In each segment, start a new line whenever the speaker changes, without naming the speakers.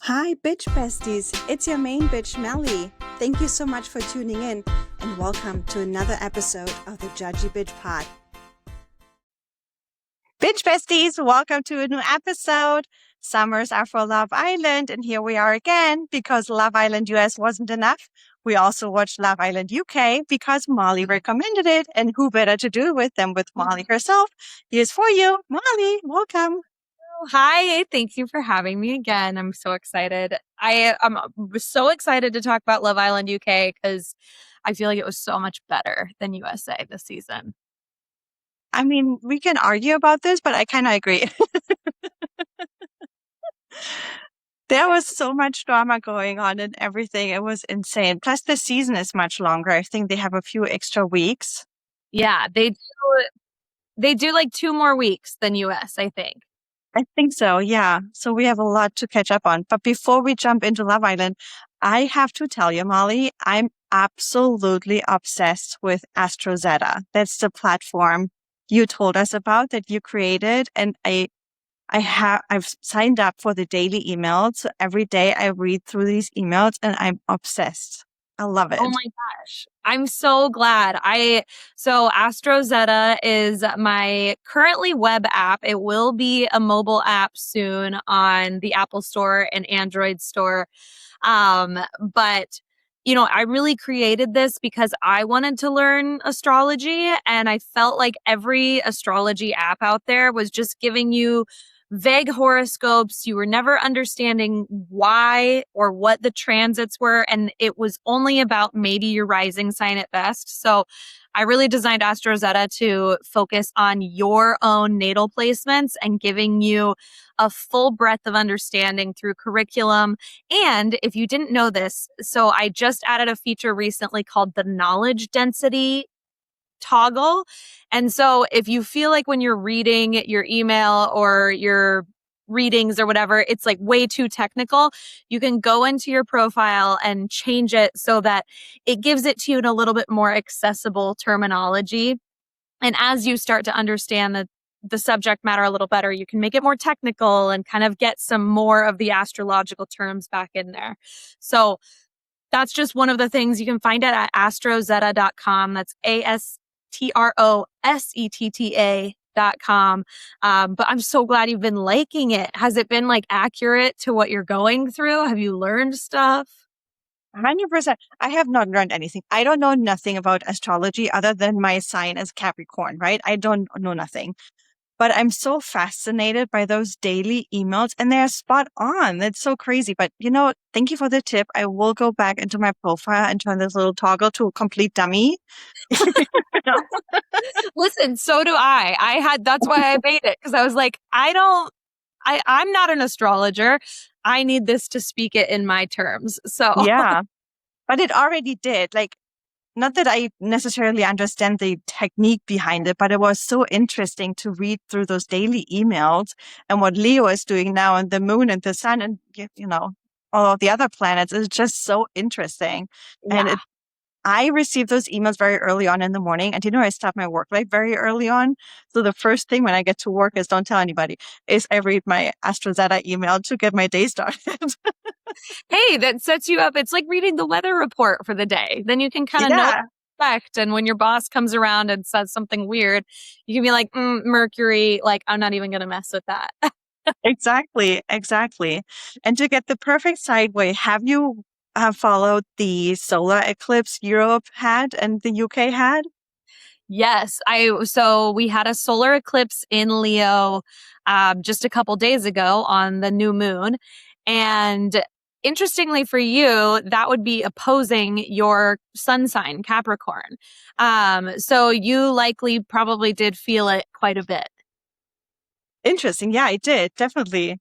Hi, bitch besties. It's your main bitch, Melly. Thank you so much for tuning in and welcome to another episode of the Judgy Bitch Pod. Bitch besties, welcome to a new episode. Summers are for Love Island, and here we are again because Love Island US wasn't enough. We also watched Love Island UK because Molly recommended it, and who better to do it with than with Molly herself? Here's for you, Molly. Welcome.
Hi, thank you for having me again. I'm so excited. I'm so excited to talk about Love Island UK because I feel like it was so much better than USA this season.
I mean, we can argue about this, but I kind of agree. There was so much drama going on and everything. It was insane. Plus, the season is much longer. I think they have a few extra weeks.
Yeah, they do like 2 more weeks than US, I think.
I think so, yeah. So we have a lot to catch up on. But before we jump into Love Island, I have to tell you, Molly, I'm absolutely obsessed with Astro Zeta. That's the platform you told us about that you created. And I've signed up for the daily emails. So every day I read through these emails and I'm obsessed. I love it.
Oh my gosh. I'm so glad. So Astro Zeta is my currently web app. It will be a mobile app soon on the Apple Store and Android store. But I really created this because I wanted to learn astrology, and I felt like every astrology app out there was just giving you vague horoscopes. You were never understanding why or what the transits were. And it was only about maybe your rising sign at best. So I really designed Astro Zeta to focus on your own natal placements and giving you a full breadth of understanding through curriculum. And if you didn't know this, so I just added a feature recently called the knowledge density toggle. And so if you feel like when you're reading your email or your readings or whatever, it's like way too technical, you can go into your profile and change it so that it gives it to you in a little bit more accessible terminology. And as you start to understand the subject matter a little better, you can make it more technical and kind of get some more of the astrological terms back in there. So that's just one of the things you can find it at astrozeta.com. That's astrosetta.com. But I'm so glad you've been liking it. Has it been like accurate to what you're going through? Have you learned stuff?
100%. I have not learned anything. I don't know nothing about astrology other than my sign as Capricorn, right? I don't know nothing. But I'm so fascinated by those daily emails and they're spot on. That's so crazy. But thank you for the tip. I will go back into my profile and turn this little toggle to a complete dummy.
Listen, so do I. That's why I made it, because I was like, I'm not an astrologer. I need this to speak it in my terms. So
Yeah, but it already did. Like, not that I necessarily understand the technique behind it, but it was so interesting to read through those daily emails and what Leo is doing now and the moon and the sun and, all of the other planets is just so interesting.
yeah.
And I received those emails very early on in the morning. And I start my work like very early on. So the first thing when I get to work is don't tell anybody is I read my AstroZeta email to get my day started.
Hey, that sets you up. It's like reading the weather report for the day. Then you can kind of know what
Yeah,
to expect. And when your boss comes around and says something weird, you can be like, Mercury, like, I'm not even going to mess with that.
exactly. Exactly. And to get the perfect segue, have you followed the solar eclipse Europe had and the UK had?
Yes. So we had a solar eclipse in Leo just a couple days ago on the new moon. And interestingly for you, that would be opposing your sun sign, Capricorn. So you likely probably did feel it quite a bit.
Interesting. Yeah, I did. Definitely.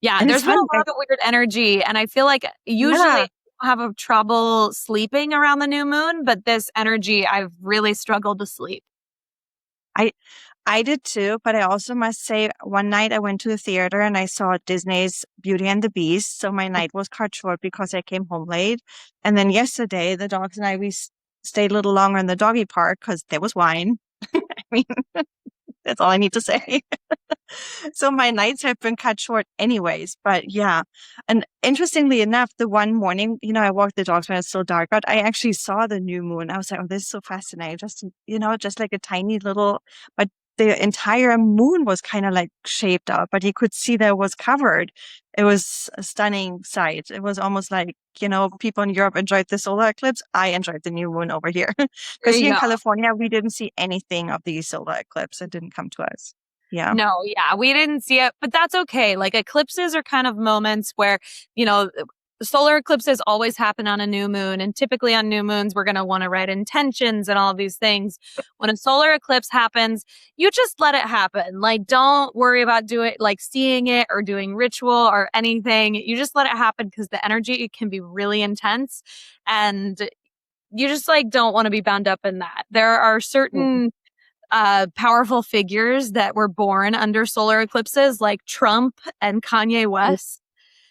Yeah,
And it's
there's been
funny.
a lot of weird energy, and I feel like usually
Yeah.
I have a trouble sleeping around the new moon, but this energy, I've really struggled to sleep.
I I did too, but I also must say one night I went to the theater and I saw Disney's Beauty and the Beast. So my night was cut short because I came home late. And then yesterday, the dogs and I, stayed a little longer in the doggy park because there was wine. I mean, That's all I need to say. So my nights have been cut short anyways, but yeah. And interestingly enough, the one morning, I walked the dogs when it's still dark out. I actually saw the new moon. I was like, oh, this is so fascinating. Just, just like a tiny little, but the entire moon was kind of like shaped out, but you could see that it was covered. It was a stunning sight. It was almost like, people in Europe enjoyed the solar eclipse. I enjoyed the new moon over here.
There
Because
you
here in
go.
California, we didn't see anything of the solar eclipse. It didn't come to us. Yeah.
No, yeah, we didn't see it, but that's okay. Like eclipses are kind of moments where, you know, solar eclipses always happen on a new moon. And typically on new moons, we're going to want to write intentions and all these things. When a solar eclipse happens, you just let it happen. Like, don't worry about doing, like seeing it or doing ritual or anything. You just let it happen because the energy can be really intense. And you just like don't want to be bound up in that. There are certain powerful figures that were born under solar eclipses, like Trump and Kanye
Mm.
West.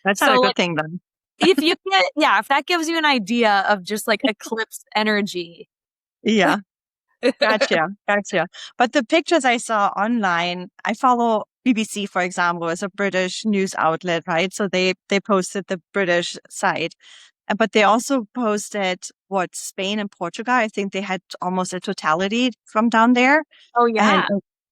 That's not a
So,
good
like,
thing then.
if you get, yeah, if that gives you an idea of just like eclipse energy.
Yeah, gotcha, gotcha. But the pictures I saw online, I follow BBC, for example, is a British news outlet, right? So they posted the British side. But they also posted what Spain and Portugal, I think they had almost a totality from down there.
Oh,
And
yeah.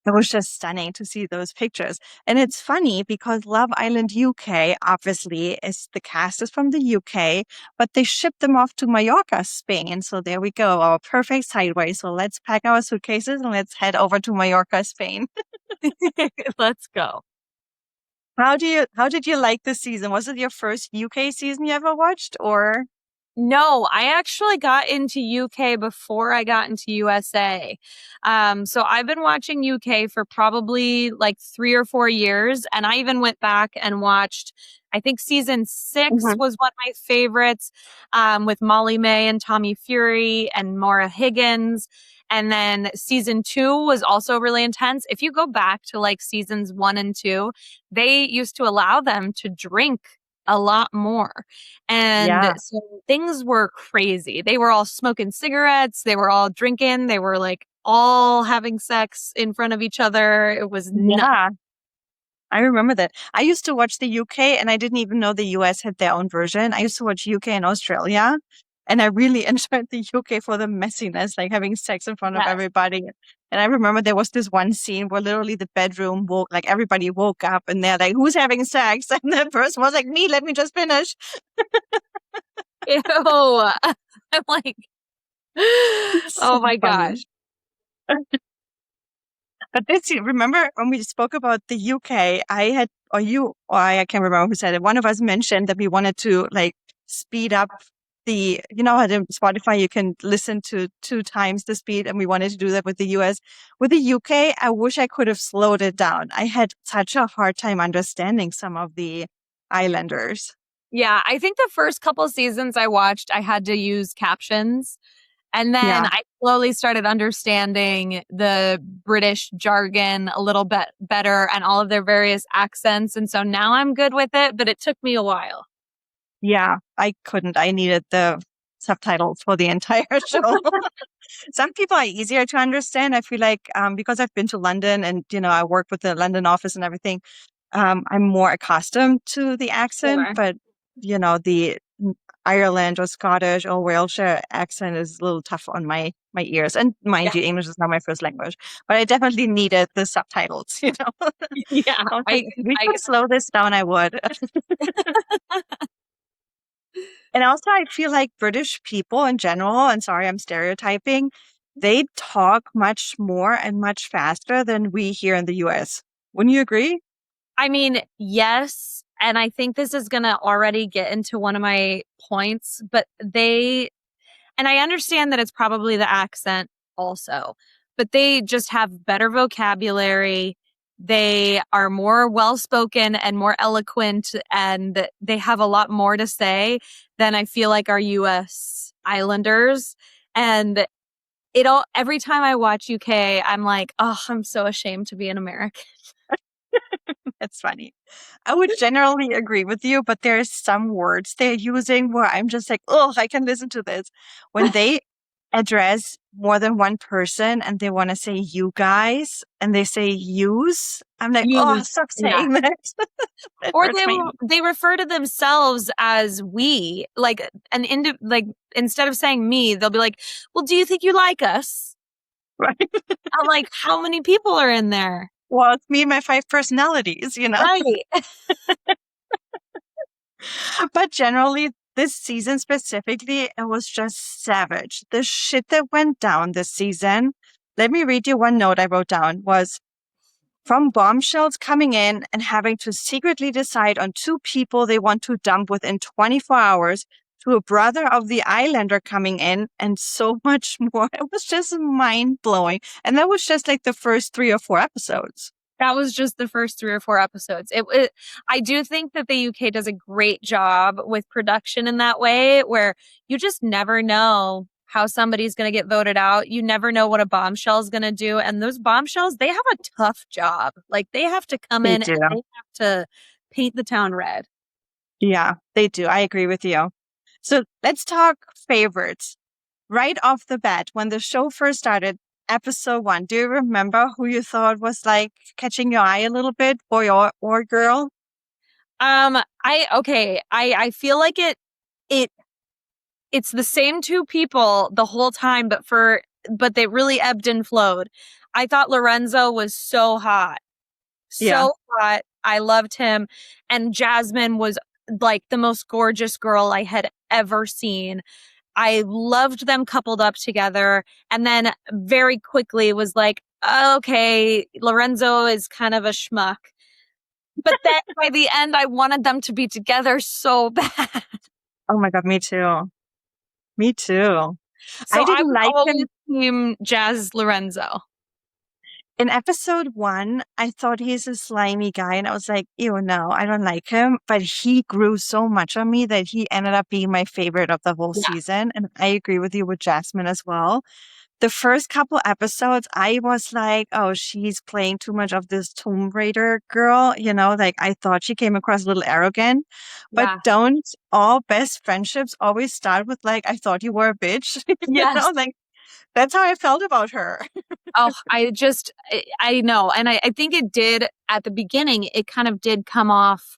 it was just stunning to see those pictures. And it's funny because Love Island UK, obviously, is the cast is from the UK, but they shipped them off to Mallorca, Spain. So there we go, our perfect sideways. So let's pack our suitcases and let's head over to Mallorca, Spain.
Let's go.
How did you like this season? Was it your first UK season you ever watched or?
No, I actually got into UK before I got into USA. So I've been watching UK for probably like 3 or 4 years. And I even went back and watched, I think season 6
Mhm.
was one of my favorites, with Molly May and Tommy Fury and Maura Higgins. And then season 2 was also really intense. If you go back to like seasons 1 and 2, they used to allow them to drink a lot more. And
Yeah.
so things were crazy. They were all smoking cigarettes, they were all drinking, they were like all having sex in front of each other. It was nuts.
Yeah. I remember that. I used to watch the UK and I didn't even know the US had their own version. I used to watch UK and Australia and I really enjoyed the UK for the messiness, like having sex in front of
Yes.
everybody. And I remember there was this one scene where literally the bedroom woke, like everybody woke up and they're like, who's having sex? And the person was like, me, let me just finish.
Ew. I'm like,
So
oh my
funny.
gosh.
But this, remember when we spoke about the UK, I had, or you, or I can't remember who said it. One of us mentioned that we wanted to like speed up how in Spotify you can listen to 2 times the speed, and we wanted to do that with the US. With the UK, I wish I could have slowed it down. I had such a hard time understanding some of the islanders.
Yeah, I think the first couple seasons I watched, I had to use captions. And then
Yeah.
I slowly started understanding the British jargon a little bit better and all of their various accents. And so now I'm good with it, but it took me a while.
Yeah, I couldn't. I needed the subtitles for the entire show. Some people are easier to understand. I feel like because I've been to London and I work with the London office and everything, I'm more accustomed to the accent.
Sure.
But the Ireland or Scottish or Welsh accent is a little tough on my ears. And mind
Yeah.
you, English is not my first language, but I definitely needed the subtitles.
Yeah.
I was like,
I,
we
I
could slow this down. I would. And also, I feel like British people in general, and sorry, I'm stereotyping, they talk much more and much faster than we here in the US. Wouldn't you agree?
I mean, yes. And I think this is going to already get into one of my points, but and I understand that it's probably the accent also, but they just have better vocabulary. They are more well spoken and more eloquent, and they have a lot more to say than I feel like our US Islanders. And every time I watch UK, I'm like, oh, I'm so ashamed to be an American.
That's funny. I would generally agree with you, but there's some words they're using where I'm just like, oh, I can listen to this. When they address more than one person and they want to say you guys and they say yous, I'm like, oh,
Use.
stop
Yeah.
saying that. That
Or
hurts my.
they refer to themselves as we, like like instead of saying me, they'll be like, "Well, do you think you like us?"
Right.
I'm like, "How many people are in there?"
Well, it's me and my five personalities.
Right.
But generally, this season specifically, it was just savage. The shit that went down this season. Let me read you one note I wrote down was from bombshells coming in and having to secretly decide on two people they want to dump within 24 hours to a brother of the islander coming in and so much more. It was just mind blowing. And that was just like the first 3 or 4 episodes.
That was just the first 3 or 4 episodes. I do think that the UK does a great job with production in that way, where you just never know how somebody's going to get voted out. You never know what a bombshell is going to do. And those bombshells, they have a tough job. Like they have to come
They
in and
do.
they have to paint the town red.
Yeah, they do. I agree with you. So let's talk favorites. Right off the bat, when the show first started, episode 1, do you remember who you thought was like catching your eye a little bit, boy or girl?
I feel like it it's the same two people the whole time, but they really ebbed and flowed. I thought Lorenzo was so hot.
Yeah.
So hot. I loved him. And Jasmine was like the most gorgeous girl I had ever seen. I loved them coupled up together. And then very quickly was like, okay, Lorenzo is kind of a schmuck. But then by the end, I wanted them to be together so bad.
Oh my God, me too. Me too.
So
I
I
didn't
was
like
always
him.
team Jazz Lorenzo.
In episode 1, I thought he's a slimy guy, and I was like, ew, no, I don't like him. But he grew so much on me that he ended up being my favorite of the whole
Yeah.
season. And I agree with you with Jasmine as well. The first couple episodes, I was like, oh, she's playing too much of this Tomb Raider girl. Like I thought she came across a little arrogant. But
Yeah.
don't all best friendships always start with like, I thought you were a bitch?
Yes.
Like that's how I felt about her.
Oh, I know. And I think it did at the beginning, it kind of did come off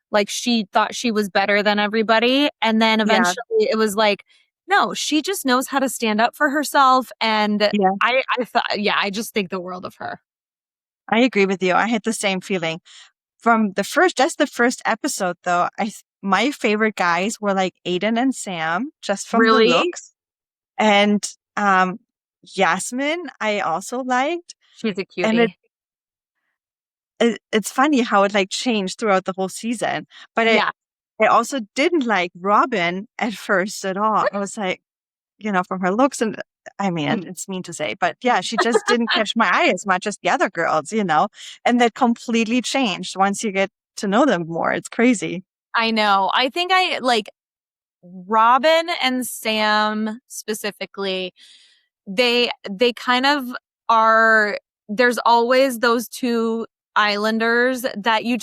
like she thought she was better than everybody. And then
Yeah.
eventually it was like, no, she just knows how to stand up for herself. And
Yeah.
I thought, yeah, I just think the world of her.
I agree with you. I had the same feeling from just the first episode though. My favorite guys were like Aiden and Sam, just from the
Really?
looks. And Yasmin, I also liked.
She's a
And
cutie.
it's funny how it like changed throughout the whole season. But
Yeah.
I also didn't like Robin at first at all. I was like, from her looks and I mean, it's mean to say, but yeah, she just didn't catch my eye as much as the other girls. And that completely changed once you get to know them more. It's crazy.
I know. I think I like Robin and Sam specifically. They kind of are, there's always those two islanders that you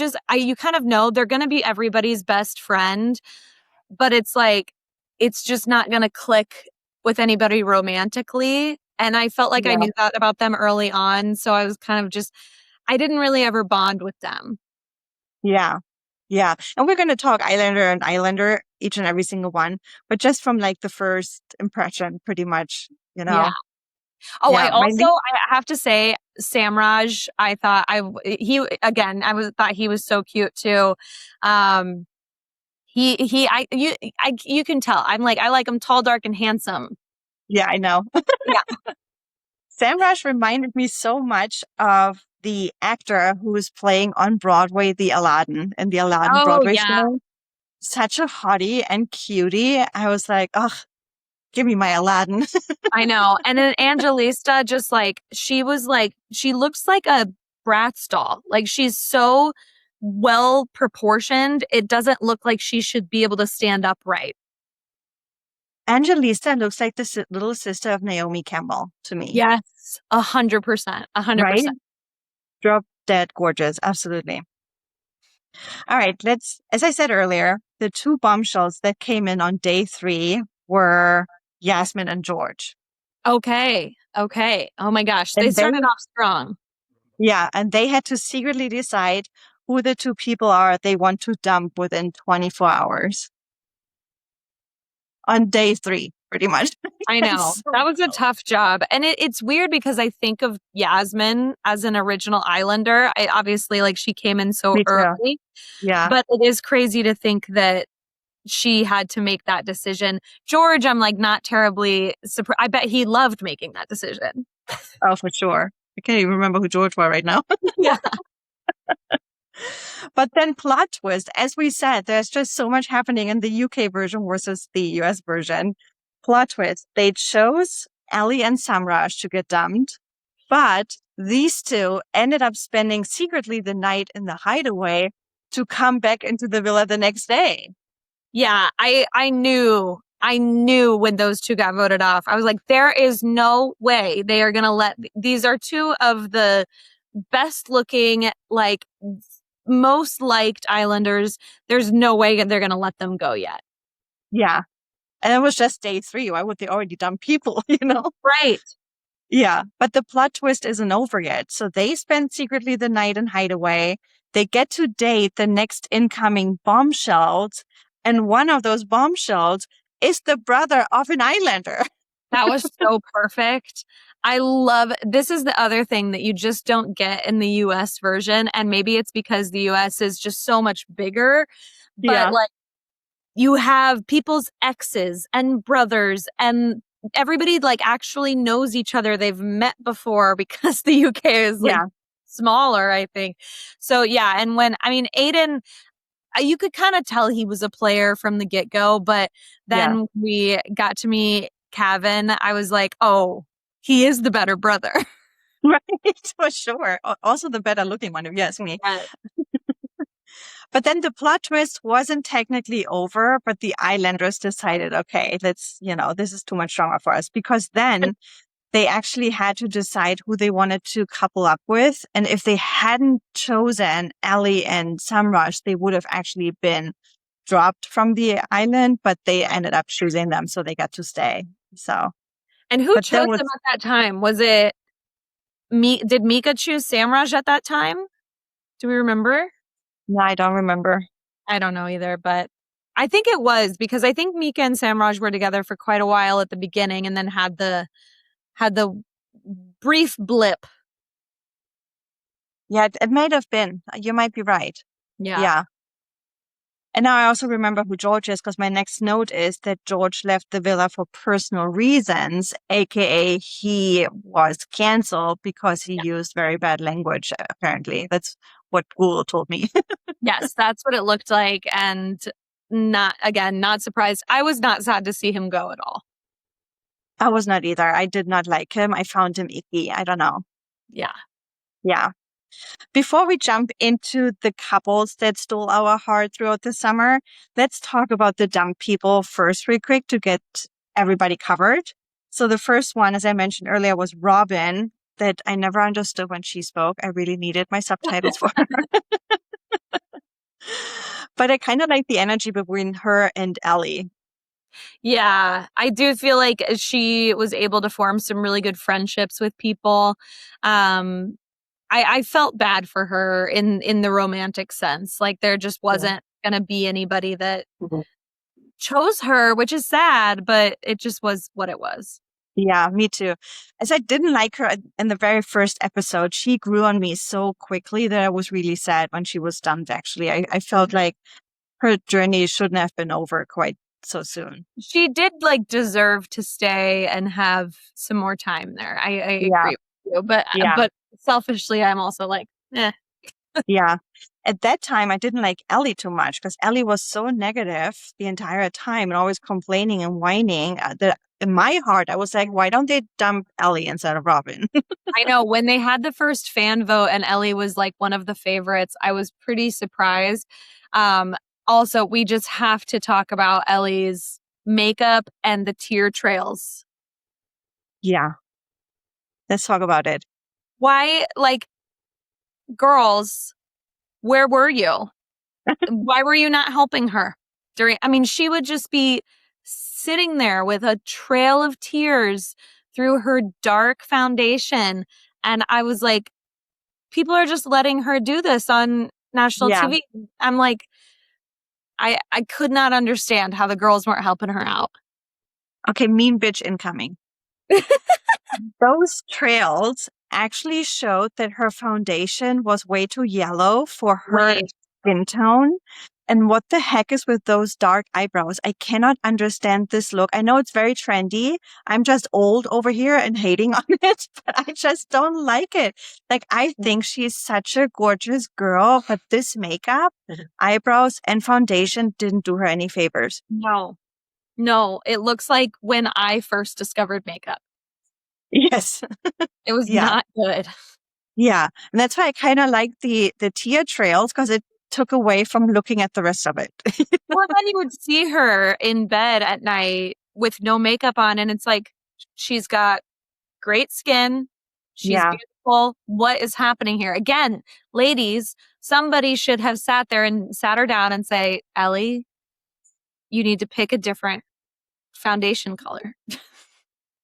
kind of know they're going to be everybody's best friend, but it's like it's just not going to click with anybody romantically. And I felt like I
Yeah.
knew that about them early on, so I was kind of just I didn't really ever bond with them.
Yeah. Yeah. And we're going to talk Islander and Islander, each and every single one, but just from like the first impression, pretty much, you
Yeah.
know.
Oh,
Yeah.
I have to say Samraj, I thought he again, thought he was so cute too. Um you can tell. I'm like I like him tall, dark and handsome.
Yeah, I know.
Yeah.
Sam Rush reminded me so much of the actor who was playing on Broadway the Aladdin in the Aladdin
Oh,
Broadway
yeah.
show. Such a hottie and cutie. I was like, oh, give me my Aladdin.
I know. And then Angelista just she looks like a Bratz doll. Like she's so well proportioned. It doesn't look like she should be able to stand upright.
Angelisa looks like the little sister of Naomi Campbell to me,
Yes. 100%.
right?
100%.
Drop dead gorgeous. Absolutely. All right. As I said earlier, the two bombshells that came in on day 3 were Yasmin and George.
Okay. Okay. Oh my gosh. They
And they,
started off strong.
yeah, and they had to secretly decide who the two people are they want to dump within 24 hours on day three, pretty much.
I know.
It's
That
so
was a
wild.
tough job. And it's weird because I think of Yasmin as an original Islander. I obviously like she came in so
Me too.
early,
Yeah.
but it is crazy to think that she had to make that decision. George, I'm like not terribly surprised. I bet he loved making that decision.
Oh, for sure. I can't even remember who George was right now.
Yeah.
But then plot twist, as we said, there's just so much happening in the UK version versus the US version. Plot twist, they chose Ellie and Samraj to get dumped, but these two ended up spending secretly the night in the hideaway to come back into the villa the next day.
Yeah, I knew when those two got voted off. I was like, there is no way they are gonna let these are two of the best looking, like most liked Islanders. There's no way they're gonna let them go yet.
Yeah. And it was just day three. Why would they already dump people, you know?
Right.
Yeah, but the plot twist isn't over yet. So they spend secretly the night in hideaway. They get to date the next incoming bombshells. And one of those bombshells is the brother of an Islander.
That was so perfect. I love this is the other thing that you just don't get in the US version. And maybe it's because the US is just so much bigger. But
Yeah,
like you have people's exes and brothers and everybody like actually knows each other. They've met before because the UK is like
yeah,
smaller, I think. So yeah, and when I mean Aiden, you could kind of tell he was a player from the get-go, but
yeah.
then we got to meet Kevin. I was like, "Oh, he is the better brother."
Right, for sure. Also the better looking one, if you ask me.
Yes.
But then the plot twist wasn't technically over, but the Islanders decided, okay, this is too much drama for us. Because then they actually had to decide who they wanted to couple up with. And if they hadn't chosen Ellie and Samraj, they would have actually been dropped from the island, but they ended up choosing them. So they got to stay. So,
And who
but that
chose
was,
him at that time? Was it me? Did Mika choose Samraj at that time? Do we remember?
no, I don't remember.
I don't know either, but I think it was because I think Mika and Samraj were together for quite a while at the beginning and then had the brief blip.
Yeah, it might have been. You might be right.
Yeah.
Yeah. And now I also remember who George is because my next note is that George left the villa for personal reasons, aka he was canceled because he used very bad language, apparently. That's what Google told me.
Yes, that's what it looked like and not surprised. I was not sad to see him go at all.
I was not either. I did not like him. I found him icky. I don't know.
Yeah.
Yeah. Before we jump into the couples that stole our heart throughout the summer, let's talk about the dumb people first, real quick, to get everybody covered. So the first one, as I mentioned earlier, was Robin, that I never understood when she spoke. I really needed my subtitles for her. But I kind of like the energy between her and Ellie.
Yeah, I do feel like she was able to form some really good friendships with people. Um, I felt bad for her in the romantic sense. Like there just
Yeah.
wasn't gonna be anybody that
Mhm.
chose her, which is sad, but it just was what it was.
Yeah, me too. As I didn't like her in the very first episode, she grew on me so quickly that I was really sad when she was dumped, actually. I felt like her journey shouldn't have been over quite so soon.
She did like deserve to stay and have some more time there. I
Yeah,
agree with you, but
yeah,
selfishly, I'm also like, eh.
yeah. At that time, I didn't like Ellie too much because Ellie was so negative the entire time and always complaining and whining that in my heart, I was like, why don't they dump Ellie instead of Robin?
I know when they had the first fan vote and Ellie was like one of the favorites, I was pretty surprised. Um, Also, we just have to talk about Ellie's makeup and the tear trails.
Yeah, let's talk about it.
Why, like, girls, where were you? Why were you not helping her I mean, she would just be sitting there with a trail of tears through her dark foundation. And I was like, people are just letting her do this on national
Yeah.
TV. I'm like, I could not understand how the girls weren't helping her out.
Okay, mean bitch incoming. Those trails actually showed that her foundation was way too yellow for her
Wait,
skin tone. And what the heck is with those dark eyebrows? I cannot understand this look. I know it's very trendy. I'm just old over here and hating on it, but I just don't like it. Like, I think she's such a gorgeous girl, but this makeup, eyebrows, and foundation didn't do her any favors.
no, no. It looks like when I first discovered makeup.
Yes.
It was
Yeah.
not good.
Yeah. And that's why I kind of like the tear trails because it took away from looking at the rest of it.
Well, then you would see her in bed at night with no makeup on, and it's like she's got great skin. She's
Yeah.
beautiful. What is happening here? Again, ladies, somebody should have sat there and sat her down and say, Ellie, you need to pick a different foundation color.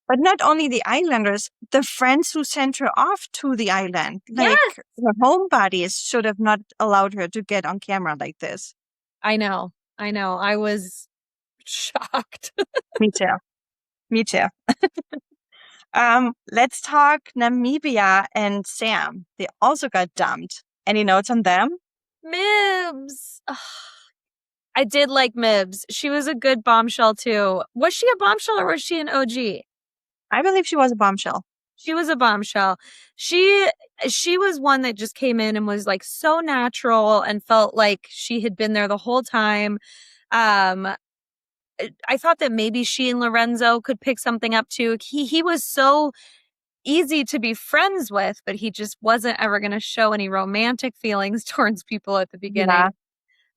But not only the islanders, the friends who sent her off to the island, like
Yes.
her homebodies should have not allowed her to get on camera like this.
I know. I know. I was shocked.
Me too. Me too. Let's talk Namibia and Sam. They also got dumped. Any notes on them?
Mibs. Ugh. I did like Mibs. She was a good bombshell too. Was she a bombshell or was she an OG?
I believe she was a bombshell.
She was a bombshell. She was one that just came in and was like so natural and felt like she had been there the whole time. Um I thought that maybe she and Lorenzo could pick something up too. He was so easy to be friends with, but he just wasn't ever going to show any romantic feelings towards people at the
Yeah.
beginning.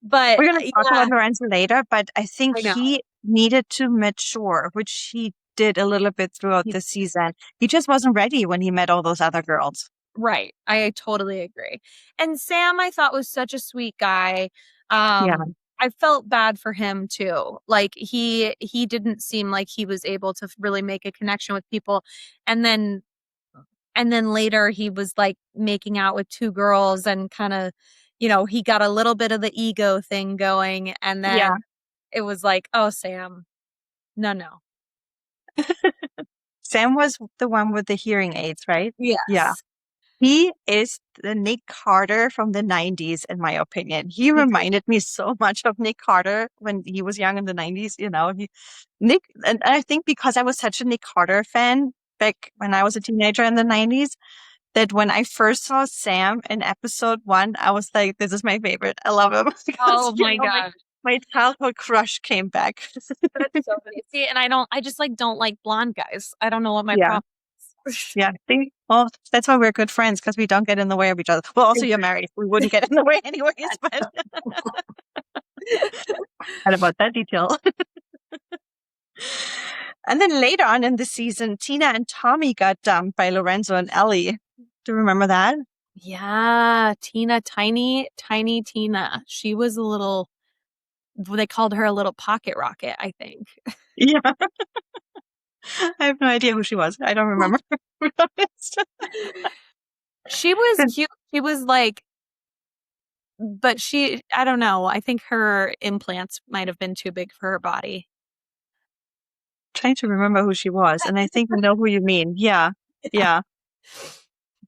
But
We're going to talk
yeah,
about Lorenzo later, but I think
I know.
he needed to mature, which he did a little bit throughout the season. He just wasn't ready when he met all those other girls.
Right. I totally agree. And Sam, I thought was such a sweet guy.
Yeah.
I felt bad for him too. Like he didn't seem like he was able to really make a connection with people. And then later he was like making out with two girls and kind of, he got a little bit of the ego thing going. And
Yeah.
then it was like, oh, Sam, no, no.
Sam was the one with the hearing aids, right? Yeah.
Yes.
He is the Nick Carter from the 90s, in my opinion. He reminded me so much of Nick Carter when he was young in the 90s. And I think because I was such a Nick Carter fan back when I was a teenager in the 90s, that when I first saw Sam in episode 1, I was like, this is my favorite. I love him.
Oh
Because,
my God.
my childhood crush came back.
That's so funny. See, and I just like don't like blonde guys. I don't know what my
Yeah.
problem is.
Yeah. See? Well, that's why we're good friends because we don't get in the way of each other. Well, also you're married. We wouldn't get in the way anyways, but what about that detail? And then later on in the season, Tina and Tommy got dumped by Lorenzo and Ellie. Do you remember that?
Yeah, Tina, tiny, tiny Tina. She was a little, they called her a little pocket rocket, I think.
Yeah. I have no idea who she was. I don't remember. To be honest.
She was cute. She was like, but I don't know. I think her implants might have been too big for her body.
Trying to remember who she was, and I think I know who you mean. Yeah. Yeah.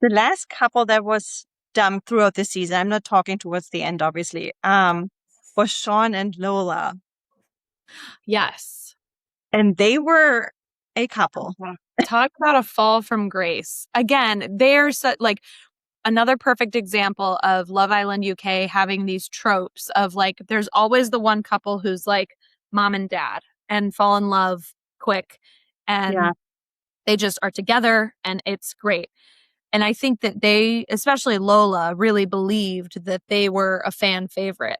The last couple that was dumped throughout the season, I'm not talking towards the end, obviously, was Sean and Lola.
Yes.
And they were a couple.
Talk about a fall from grace. Again, they're like another perfect example of Love Island UK having these tropes of like, there's always the one couple who's like mom and dad and fall in love quick. And
Yeah.
they just are together and it's great. And I think that they, especially Lola, really believed that they were a fan favorite.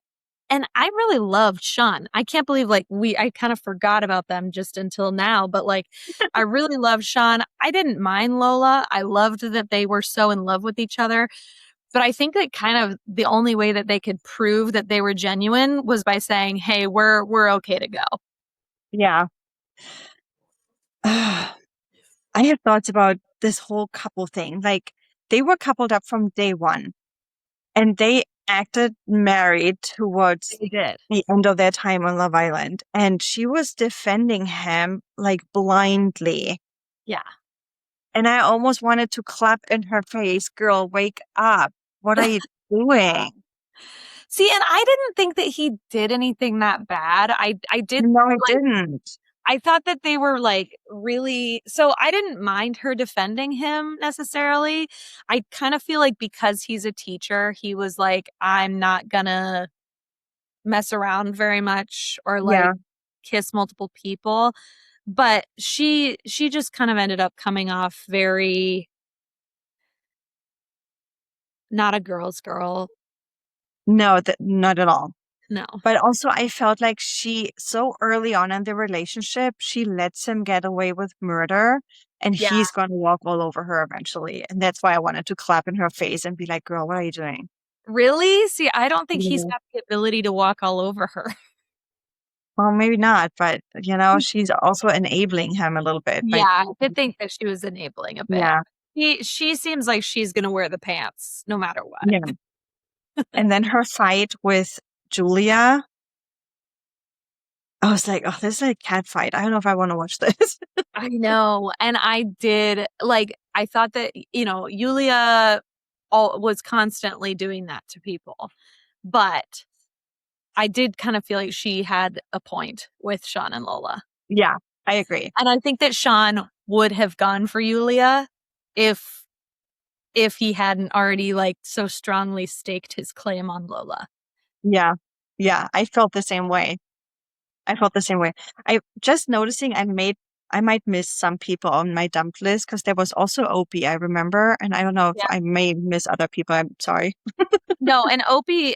And I really loved Sean. I can't believe I kind of forgot about them just until now, but like I really loved Sean. I didn't mind Lola. I loved that they were so in love with each other. But I think that kind of the only way that they could prove that they were genuine was by saying, "Hey, we're okay to go."
Yeah. I have thoughts about this whole couple thing. Like they were coupled up from day one and they acted married towards
They did.
the end of their time on Love Island. And she was defending him like blindly.
Yeah.
And I almost wanted to clap in her face, girl, wake up. What are you doing?
See, and I didn't think that he did anything that bad. I did
No, I
like
didn't.
I thought that they were like really so I didn't mind her defending him necessarily. I kind of feel like because he's a teacher, he was like, I'm not gonna mess around very much or like
Yeah.
kiss multiple people. But she just kind of ended up coming off very not a girl's girl.
No, not at all.
No.
But also, I felt like she, so early on in the relationship, she lets him get away with murder and
Yeah.
he's going to walk all over her eventually. And that's why I wanted to clap in her face and be like, girl, what are you doing?
Really? See, I don't think he's
Yeah.
got the ability to walk all over her.
Well, maybe not, but she's also enabling him a little bit.
Yeah,
But
I did think that she was enabling a bit.
yeah,
She seems like she's gonna wear the pants no matter what.
yeah. And then her fight with Julia, I was like, oh, this is a cat fight. I don't know if I want to watch this.
I know. And I did like I thought that, Yulia was constantly doing that to people. But I did kind of feel like she had a point with Sean and Lola.
Yeah, I agree.
And I think that Sean would have gone for Yulia if he hadn't already like so strongly staked his claim on Lola.
Yeah, yeah. I felt the same way. I felt the same way. I just noticing I might miss some people on my dumped list because there was also Opie, I remember, and I don't know if
Yeah.
I may miss other people. I'm sorry.
No, and Opie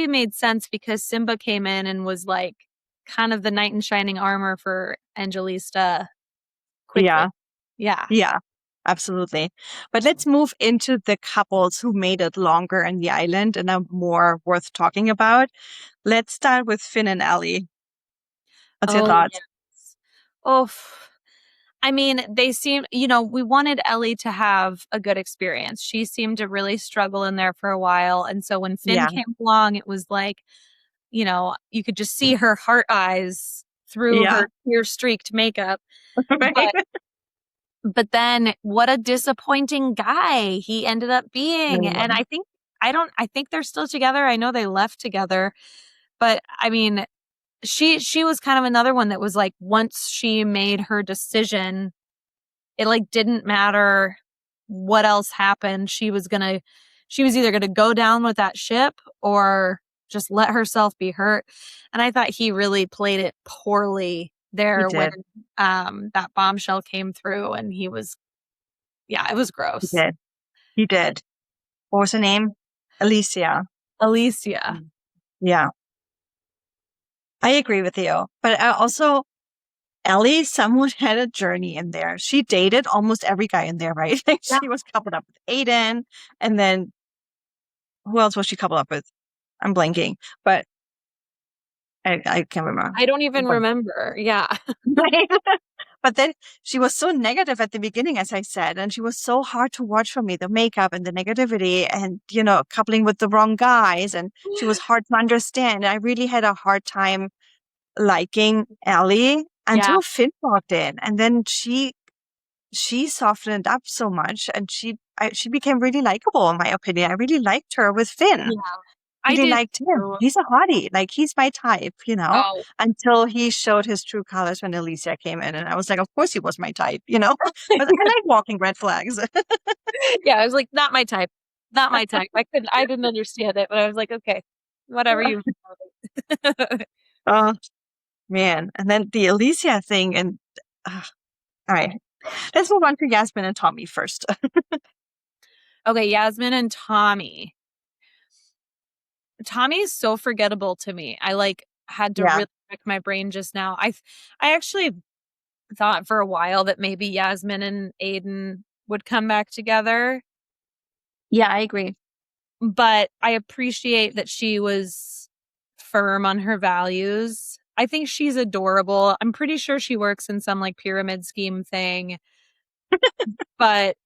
made sense because Simba came in and was like kind of the knight in shining armor for Angelista quickly.
Yeah,
Yeah.
yeah, absolutely. But let's move into the couples who made it longer in the island and are more worth talking about. Let's start with Finn and Ellie. What's your
Oh,
thoughts?
yes. Oh, I mean, they seem, we wanted Ellie to have a good experience. She seemed to really struggle in there for a while. And so when Finn
Yeah,
came along, it was like, you could just see her heart eyes through
yeah.
her tear streaked makeup.
Right?
But then what a disappointing guy he ended up being. And
Mm,
I think they're still together. I know they left together, but I mean, she was kind of another one that was like, once she made her decision, it like didn't matter what else happened. She was either going to go down with that ship or just let herself be hurt. And I thought he really played it poorly
he
there when
did.
that bombshell came through and yeah, it was
He
gross.
did. He did. What was her name? Alicia.
Alicia.
Mm. Yeah, I agree with you. But I also, Ellie somewhat had a journey in there. She dated almost every guy in there, right? Like
Yeah.
she was coupled up with Aiden, and then who else was she coupled up with? I'm blanking, but I can't remember.
I don't even
But,
remember. Yeah.
but then she was so negative at the beginning, as I said, and she was so hard to watch for me, the makeup and the negativity and, coupling with the wrong guys. And she was hard to understand. I really had a hard time liking Ellie
Yeah.
until Finn walked in. And then she softened up so much and she became really likable in my opinion. I really liked her with Finn.
Yeah. I
Really
did
liked him.
too.
He's a hottie. Like he's my type,
Oh,
until he showed his true colors when Alicia came in. And I was like, of course he was my type, But I like walking red flags.
yeah. I was like, not my type. Not my type. I didn't understand it, but I was like, okay, whatever you.
Oh man. And then the Alicia thing and uh, all right. Let's move on to Yasmin and Tommy first.
Okay, Yasmin and Tommy. Tommy's so forgettable to me. I like had to
Yeah.
really check my brain just now. I actually thought for a while that maybe Yasmin and Aiden would come back together,
Yeah, I agree.
but I appreciate that she was firm on her values. I think she's adorable. I'm pretty sure she works in some like pyramid scheme thing. but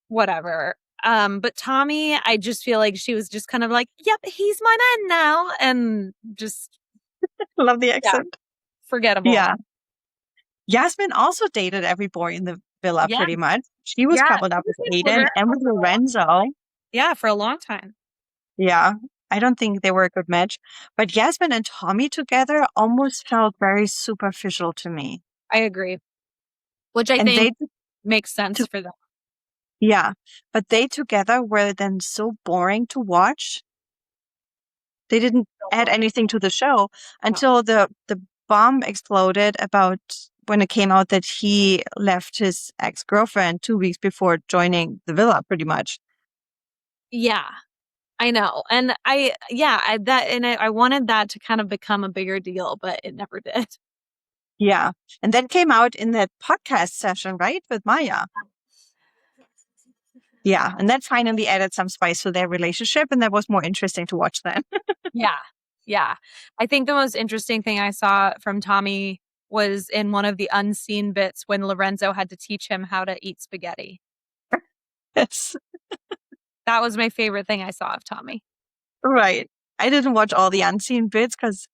whatever. But Tommy, I just feel like she was just kind of like, yep, he's my man now. And just,
Love the
yeah,
accent.
forgettable.
Yeah. Yasmin also dated every boy in the villa
Yeah.
pretty much. She was
Yeah.
coupled up
She
with
was with
Aiden and with
Lorenzo.
Lorenzo.
Yeah, for a long time.
Yeah. I don't think they were a good match. But Yasmin and Tommy together almost felt very superficial to me.
I agree, which I
And
think
they,
makes sense
to,
for them.
yeah, but they together were then so boring to watch. They didn't
So
add
boring.
anything to the show
No.
until the bomb exploded about when it came out that he left his ex-girlfriend 2 weeks before joining the villa, pretty much.
Yeah, I know. And I wanted that to kind of become a bigger deal, but it never did.
Yeah. And then came out in that podcast session, right? With Maya. Yeah. And that finally added some spice to their relationship. And that was more interesting to watch then.
Yeah. Yeah. I think the most interesting thing I saw from Tommy was in one of the unseen bits when Lorenzo had to teach him how to eat spaghetti.
Yes.
That was my favorite thing I saw of Tommy.
Right. I didn't watch all the unseen bits because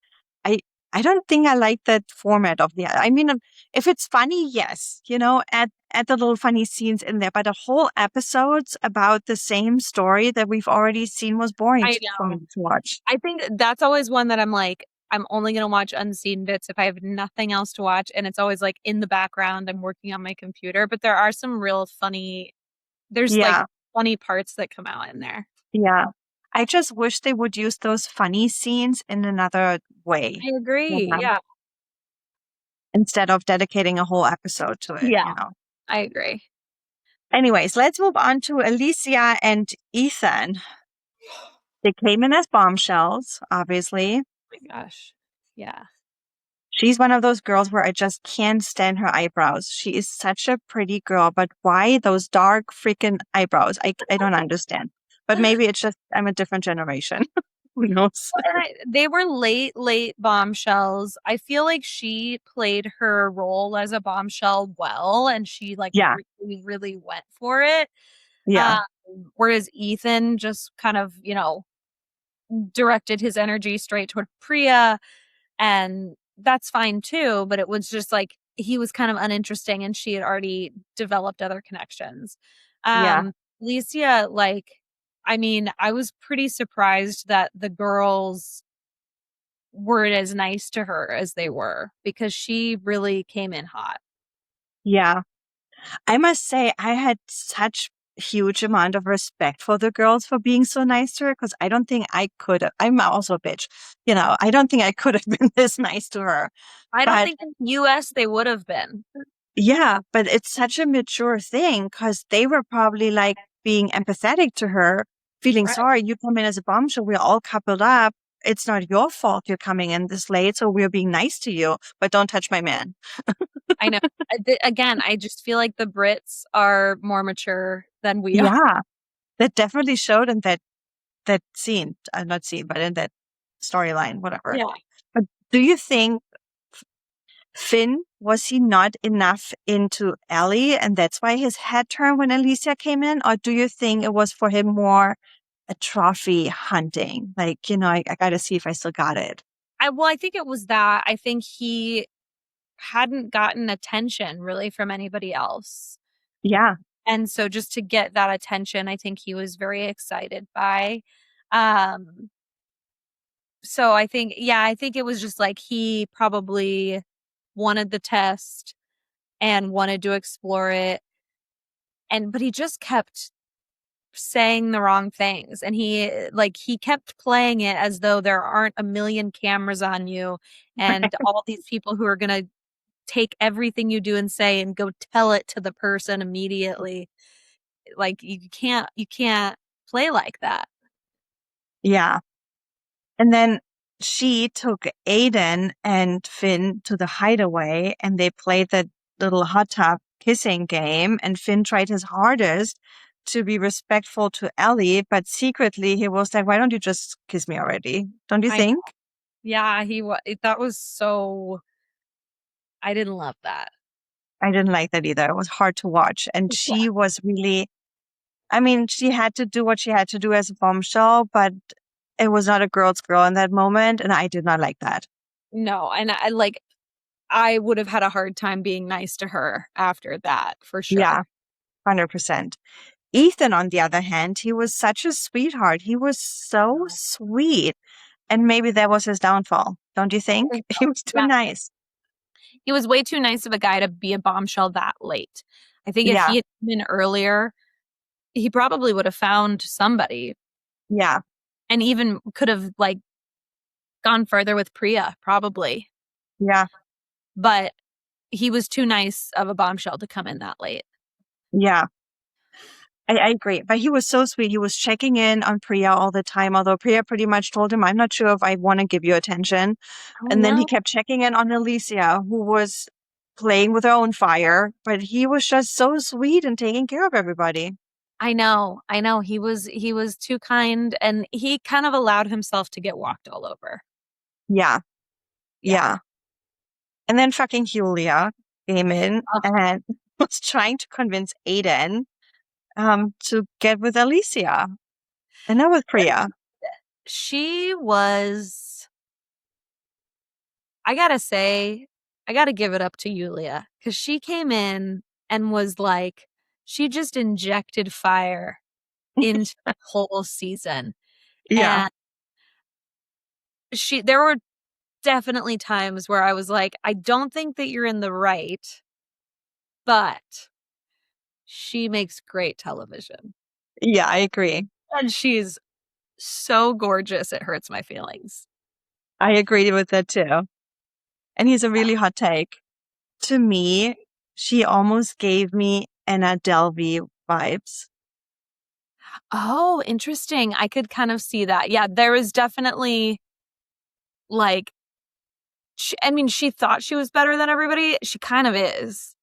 I I don't think I like that format of the. I mean, if it's funny, yes, add the little funny scenes in there. But the whole episodes about the same story that we've already seen was boring
I
for me
know.
to watch.
I think that's always one that I'm like, I'm only going to watch unseen bits if I have nothing else to watch. And it's always like in the background, I'm working on my computer. But there are some real there's like
Yeah,
funny parts that come out in there.
yeah. I just wish they would use those funny scenes in another way.
I agree.
Yeah.
Yeah.
Instead of dedicating a whole episode to
Yeah.
it.
I agree.
Anyways, let's move on to Alicia and Ethan. They came in as bombshells, obviously.
Oh my gosh. Yeah.
She's one of those girls where I just can't stand her eyebrows. She is such a pretty girl, but why those dark freaking eyebrows? I don't understand. But maybe it's just I'm a different generation. Who knows?
And they were late bombshells. I feel like she played her role as a bombshell well, and she like
Yeah,
really went for it.
yeah,
Um, Whereas Ethan just kind of, directed his energy straight toward Priya, and that's fine too. But it was just like he was kind of uninteresting, and she had already developed other connections.
yeah,
Um, Licia, like, I mean, I was pretty surprised that the girls weren't as nice to her as they were because she really came in hot.
yeah. I must say I had such huge amount of respect for the girls for being so nice to her because I don't think I could have. I'm also a bitch. I don't think I could have been this nice to her.
I don't
But
think in the US they would have been.
yeah, but it's such a mature thing because they were probably like being empathetic to her, feeling
Right.
sorry. You come in as a bombshell. We're all coupled up. It's not your fault you're coming in this late. So we're being nice to you, but don't touch my man.
I know. Again, I just feel like the Brits are more mature than we are.
Yeah, that definitely showed in that scene. Not scene, but in that storyline, whatever.
Yeah.
But do you think Finn, was he not enough into Ellie and that's why his head turned when Alicia came in? Or do you think it was for him more a trophy hunting? Like, I got to see if I still got it.
I think it was that. I think he hadn't gotten attention really from anybody else.
Yeah.
And so just to get that attention, I think he was very excited by. Um, so I think it was just like he probably wanted the test and wanted to explore it. But he just kept saying the wrong things. And he kept playing it as though there aren't a million cameras on you and all these people who are going to take everything you do and say and go tell it to the person immediately. Like you can't play like that.
Yeah. And then she took Aiden and Finn to the hideaway and they played that little hot tub kissing game. And Finn tried his hardest to be respectful to Ellie, but secretly he was like, why don't you just kiss me already? Don't you
I know.
think?
Yeah, he was that was so I didn't love that.
I didn't like that either. It was hard to watch. And
Yeah.
she was really, I mean, she had to do what she had to do as a bombshell, but it was not a girl's girl in that moment. And I did not like that.
No, and I like I would have had a hard time being nice to her after that for
Yeah,
sure.
100%. Ethan, on the other hand, he was such a sweetheart. He was so
No.
sweet. And maybe that was his downfall. Don't you
I
think?
think
He
so.
was too
Yeah.
nice.
He was way too nice of a guy to be a bombshell that late. I think if
Yeah,
he had come in earlier, he probably would have found somebody
yeah,
and even could have like gone further with Priya, probably.
yeah,
But he was too nice of a bombshell to come in that late.
yeah. I agree. But he was so sweet. He was checking in on Priya all the time, although Priya pretty much told him, I'm not sure if I want to give you attention.
Oh
And then he
no.
kept checking in on Alicia, who was playing with her own fire, but he was just so sweet and taking care of everybody.
I know. I know. He was too kind and he kind of allowed himself to get walked all over.
Yeah,
Yeah.
yeah. And then fucking Julia came in
Oh,
and was trying to convince Aiden to get with Alicia. And that was Priya.
she was I gotta say, I gotta give it up to Yulia because she came in and was like, she just injected fire into the whole season.
Yeah,
And there were definitely times where I was like, I don't think that you're in the right, but she makes great television.
yeah, I agree.
And she's so gorgeous, it hurts my feelings.
I agree with that too. And he's a really hot take. To me, she almost gave me Anna Delvey vibes.
Oh, interesting. I could kind of see that. Yeah, there was definitely like I mean, she thought she was better than everybody. She kind of is.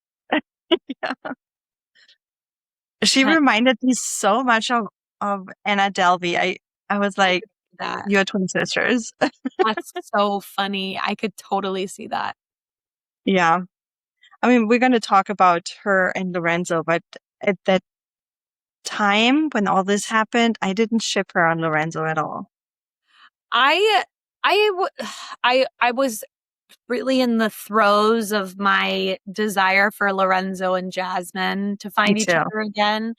She
Kind
reminded me so much of Anna Delvey. I was
of
like,
that.
you're twin sisters.
That's so funny. I could totally see that.
Yeah. I mean, we're going to talk about her and Lorenzo, but at that time when all this happened, I didn't ship her on Lorenzo at all.
I I was really in the throes of my desire for Lorenzo and Jasmine to
Me
find each
too.
other again.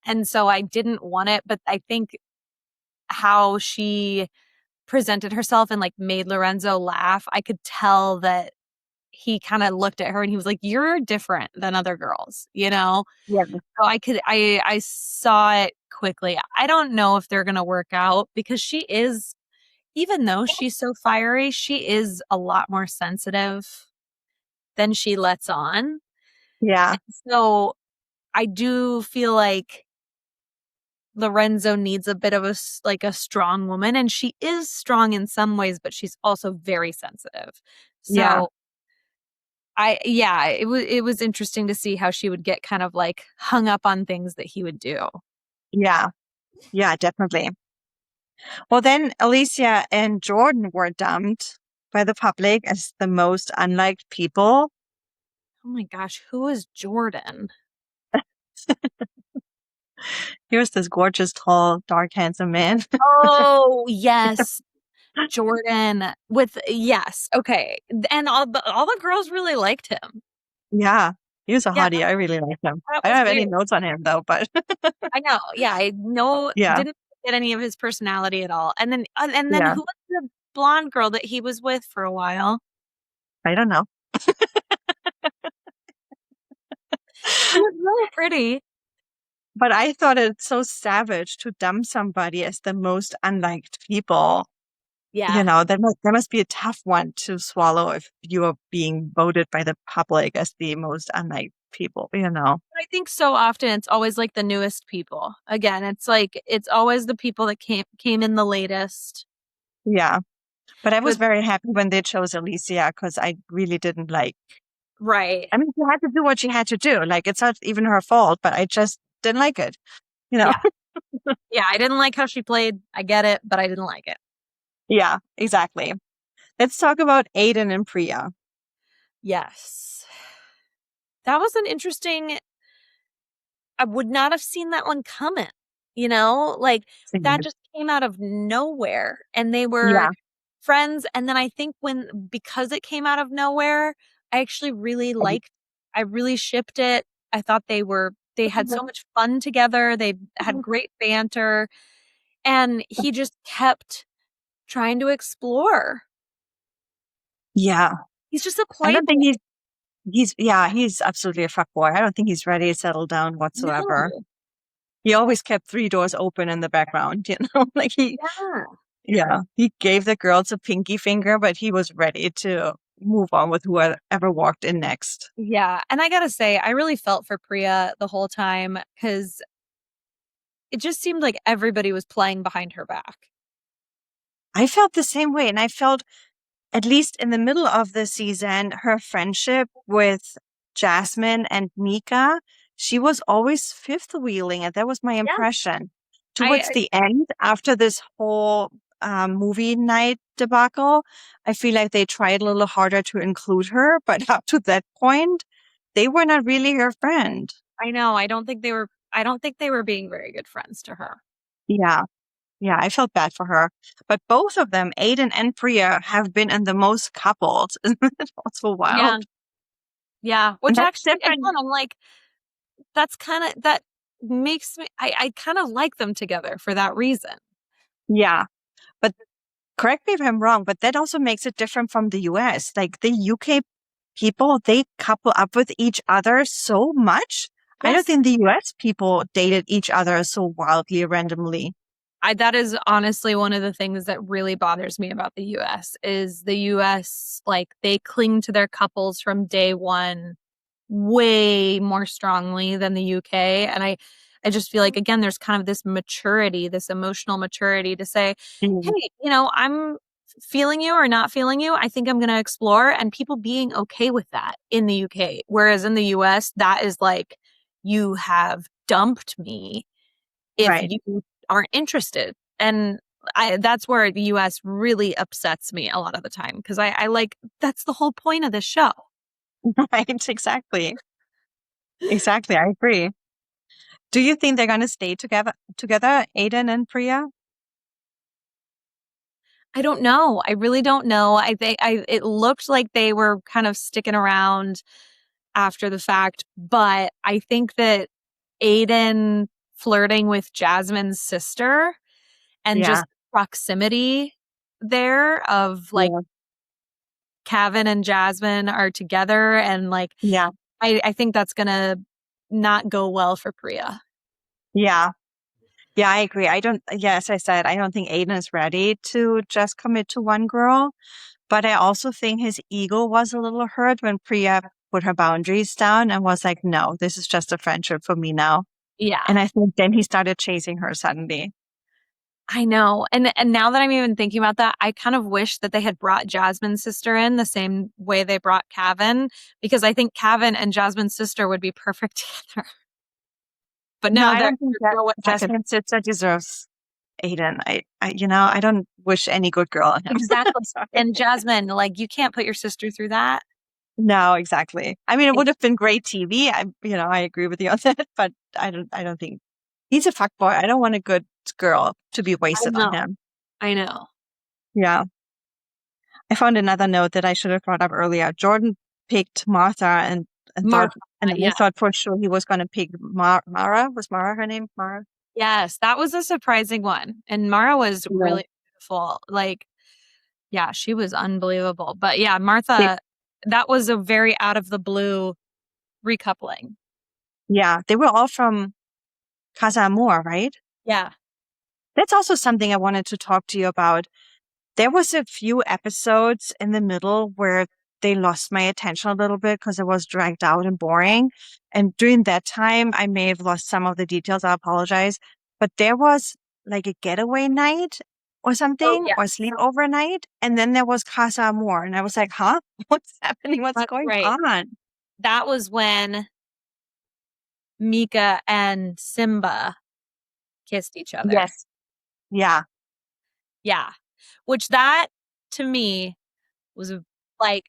And so I didn't want it, but I think how she presented herself and like made Lorenzo laugh, I could tell that he kind of looked at her and he was like, "You're different than other girls," you know?
Yeah.
So I saw it quickly. I don't know if they're gonna work out because she is, even though she's so fiery, she is a lot more sensitive than she lets on.
Yeah.
So I do feel like Lorenzo needs a bit of like a strong woman, and she is strong in some ways, but she's also very sensitive.
Yeah.
So yeah, it was interesting to see how she would get kind of like hung up on things that he would do.
Yeah. Yeah, definitely. Well, then Alicia and Jordan were dumped by the public as the most unliked people.
Oh my gosh, who is Jordan?
Here's this gorgeous, tall, dark, handsome man.
Oh, yes. Jordan with yes. Okay. And all the girls really liked him.
Yeah, he was a
Yeah,
hottie. I really like him.
that
I don't
was
have
weird.
any notes on him though, but
I know. Yeah, I know
yeah,
didn't get any of his personality at all. And then
yeah,
who was the blonde girl that he was with for a while?
I don't know.
She was really pretty.
But I thought it's so savage to dump somebody as the most unliked people. You
Yeah.
know, that must be a tough one to swallow if you are being voted by the public as the most unliked people, you know.
I think so often it's always like the newest people. Again, it's like it's always the people that came in the latest.
Yeah. But I was
With
very happy when they chose Alicia because I really didn't like,
right.
I mean, she had to do what she had to do. Like, it's not even her fault, but I just didn't like it, you know?
Yeah. Yeah, I didn't like how she played. I get it, but I didn't like it.
Yeah, exactly. Let's talk about Aiden and Priya.
Yes. that was an interesting, I would not have seen that one coming, like that
Same.
just came out of nowhere and they were
Yeah.
friends. And then I think because it came out of nowhere, I actually really I really shipped it. I thought they had so much fun together. They had great banter and he just kept trying to explore.
Yeah.
He's just a
I don't
playboy.
think he's absolutely a fuckboy. I don't think he's ready to settle down whatsoever.
No.
He always kept three doors open in the background, like
Yeah.
he gave the girls a pinky finger, but he was ready to move on with whoever walked in next.
Yeah. And I gotta say, I really felt for Priya the whole time because it just seemed like everybody was playing behind her back.
I felt the same way. And I felt, at least in the middle of the season, her friendship with Jasmine and Nika, she was always fifth wheeling it. That was my
Yeah.
impression. Towards
I
the end, after this whole movie night debacle, I feel like they tried a little harder to include her, but up to that point, they were not really her friend.
I know. I don't think they were being very good friends to her.
Yeah. Yeah, I felt bad for her. But both of them, Aiden and Priya, have been in the most couples. Isn't it also
Yeah.
wild?
Yeah.
And
Which
that's
actually, again,
different.
I'm like, that makes me, I kind of like them together for that reason.
Yeah. But correct me if I'm wrong, but that also makes it different from the US. Like the UK people, they couple up with each other so much. I don't
Yes.
think the US people dated each other so wildly randomly.
That is honestly one of the things that really bothers me about the US is the US, like they cling to their couples from day one way more strongly than the UK. And I just feel like again, there's kind of this maturity, this emotional maturity to say,
Mm.
hey, I'm feeling you or not feeling you. I think I'm going to explore and people being okay with that in the UK. Whereas in the US, that is like, you have dumped me if
Right.
you aren't interested. And that's where the US really upsets me a lot of the time because I like that's the whole point of this show.
Right. Exactly. Exactly. I agree. Do you think they're going to stay together, Aiden and Priya?
I don't know. I really don't know. I think it looked like they were kind of sticking around after the fact, but I think that Aiden flirting with Jasmine's sister and
Yeah.
just proximity there of like
Yeah.
Kevin and Jasmine are together and like
Yeah.
I think that's gonna not go well for Priya.
Yeah. Yeah, I agree. As I said, I don't think Aiden is ready to just commit to one girl, but I also think his ego was a little hurt when Priya put her boundaries down and was like, no, this is just a friendship for me now.
Yeah,
And I think then he started chasing her suddenly.
I know. And now that I'm even thinking about that, I kind of wish that they had brought Jasmine's sister in the same way they brought Kevin, because I think Kevin and Jasmine's sister would be perfect together. But
No,
now
I don't think
there's
that
no way that could
Jasmine sister deserves Aiden. I don't wish any good girl on him.
exactly.
Sorry.
And Jasmine, like you can't put your sister through that.
No, exactly. I mean, it would have been great TV. I agree with you on that, but I don't think he's a fuckboy. I don't want a good girl to be
I
wasted on
know.
him.
I know.
Yeah. I found another note that I should have brought up earlier. Jordan picked Martha and thought,
Martha,
and I
yeah.
thought for sure he was going to pick Mara. Was Mara her name? Mara?
Yes, that was a surprising one. And Mara was
Yeah.
really beautiful. Like, yeah, she was unbelievable. But yeah,
They,
Martha, that was a very out of the blue recoupling.
yeah. They were all from Casa Amor, right?
Yeah.
That's also something I wanted to talk to you about. There was a few episodes in the middle where they lost my attention a little bit because it was dragged out and boring. And during that time, I may have lost some of the details. I apologize. But there was like a getaway night or
Oh,
something
yeah.
or sleepover night. And then there was Casa Amor. And I was like, huh? What's happening? What's
That's
going
right.
on?
That was when Mika and Simba kissed each other.
Yes. Yeah.
Yeah. Which that to me was like,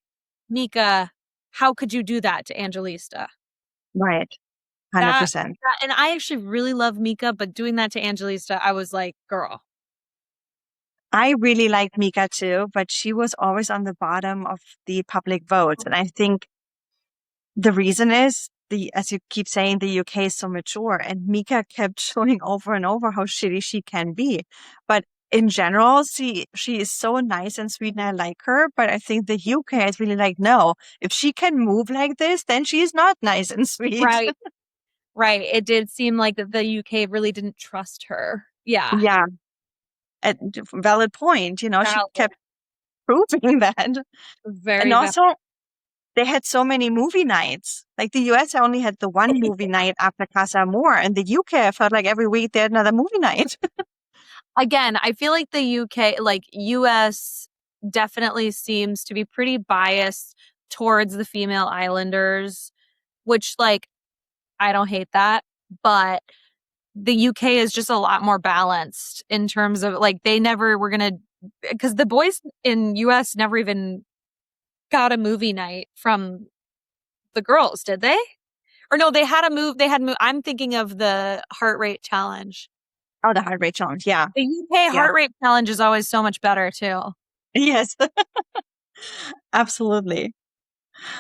Mika, how could you do that to Angelista?
Right.
That,
100%.
and I actually really love Mika, but doing that to Angelista, I was like, girl.
I really like Mika too, but she was always on the bottom of the public votes. And I think the reason is as you keep saying, the UK is so mature, and Mika kept showing over and over how shitty she can be. But in general, she is so nice and sweet, and I like her. But I think the UK is really like, no, if she can move like this, then she's not nice and sweet.
Right. Right. It did seem like that the UK really didn't trust her. Yeah.
Yeah, at valid point. She
Valid.
kept proving that. And
Very valid.
also, they had so many movie nights. Like the US only had the one movie night after Casa Amor, and the UK, I felt like every week they had another movie night.
Again, I feel like the UK, like US, definitely seems to be pretty biased towards the female islanders, which, like, I don't hate that, but the UK is just a lot more balanced in terms of like they never were gonna, because the boys in US never even got a movie night from the girls, did they? Or no, they had move. I'm thinking of the heart rate challenge.
Oh, the Heart Rate Challenge. Yeah.
The UK
Yeah.
heart rate challenge is always so much better too.
Yes, absolutely.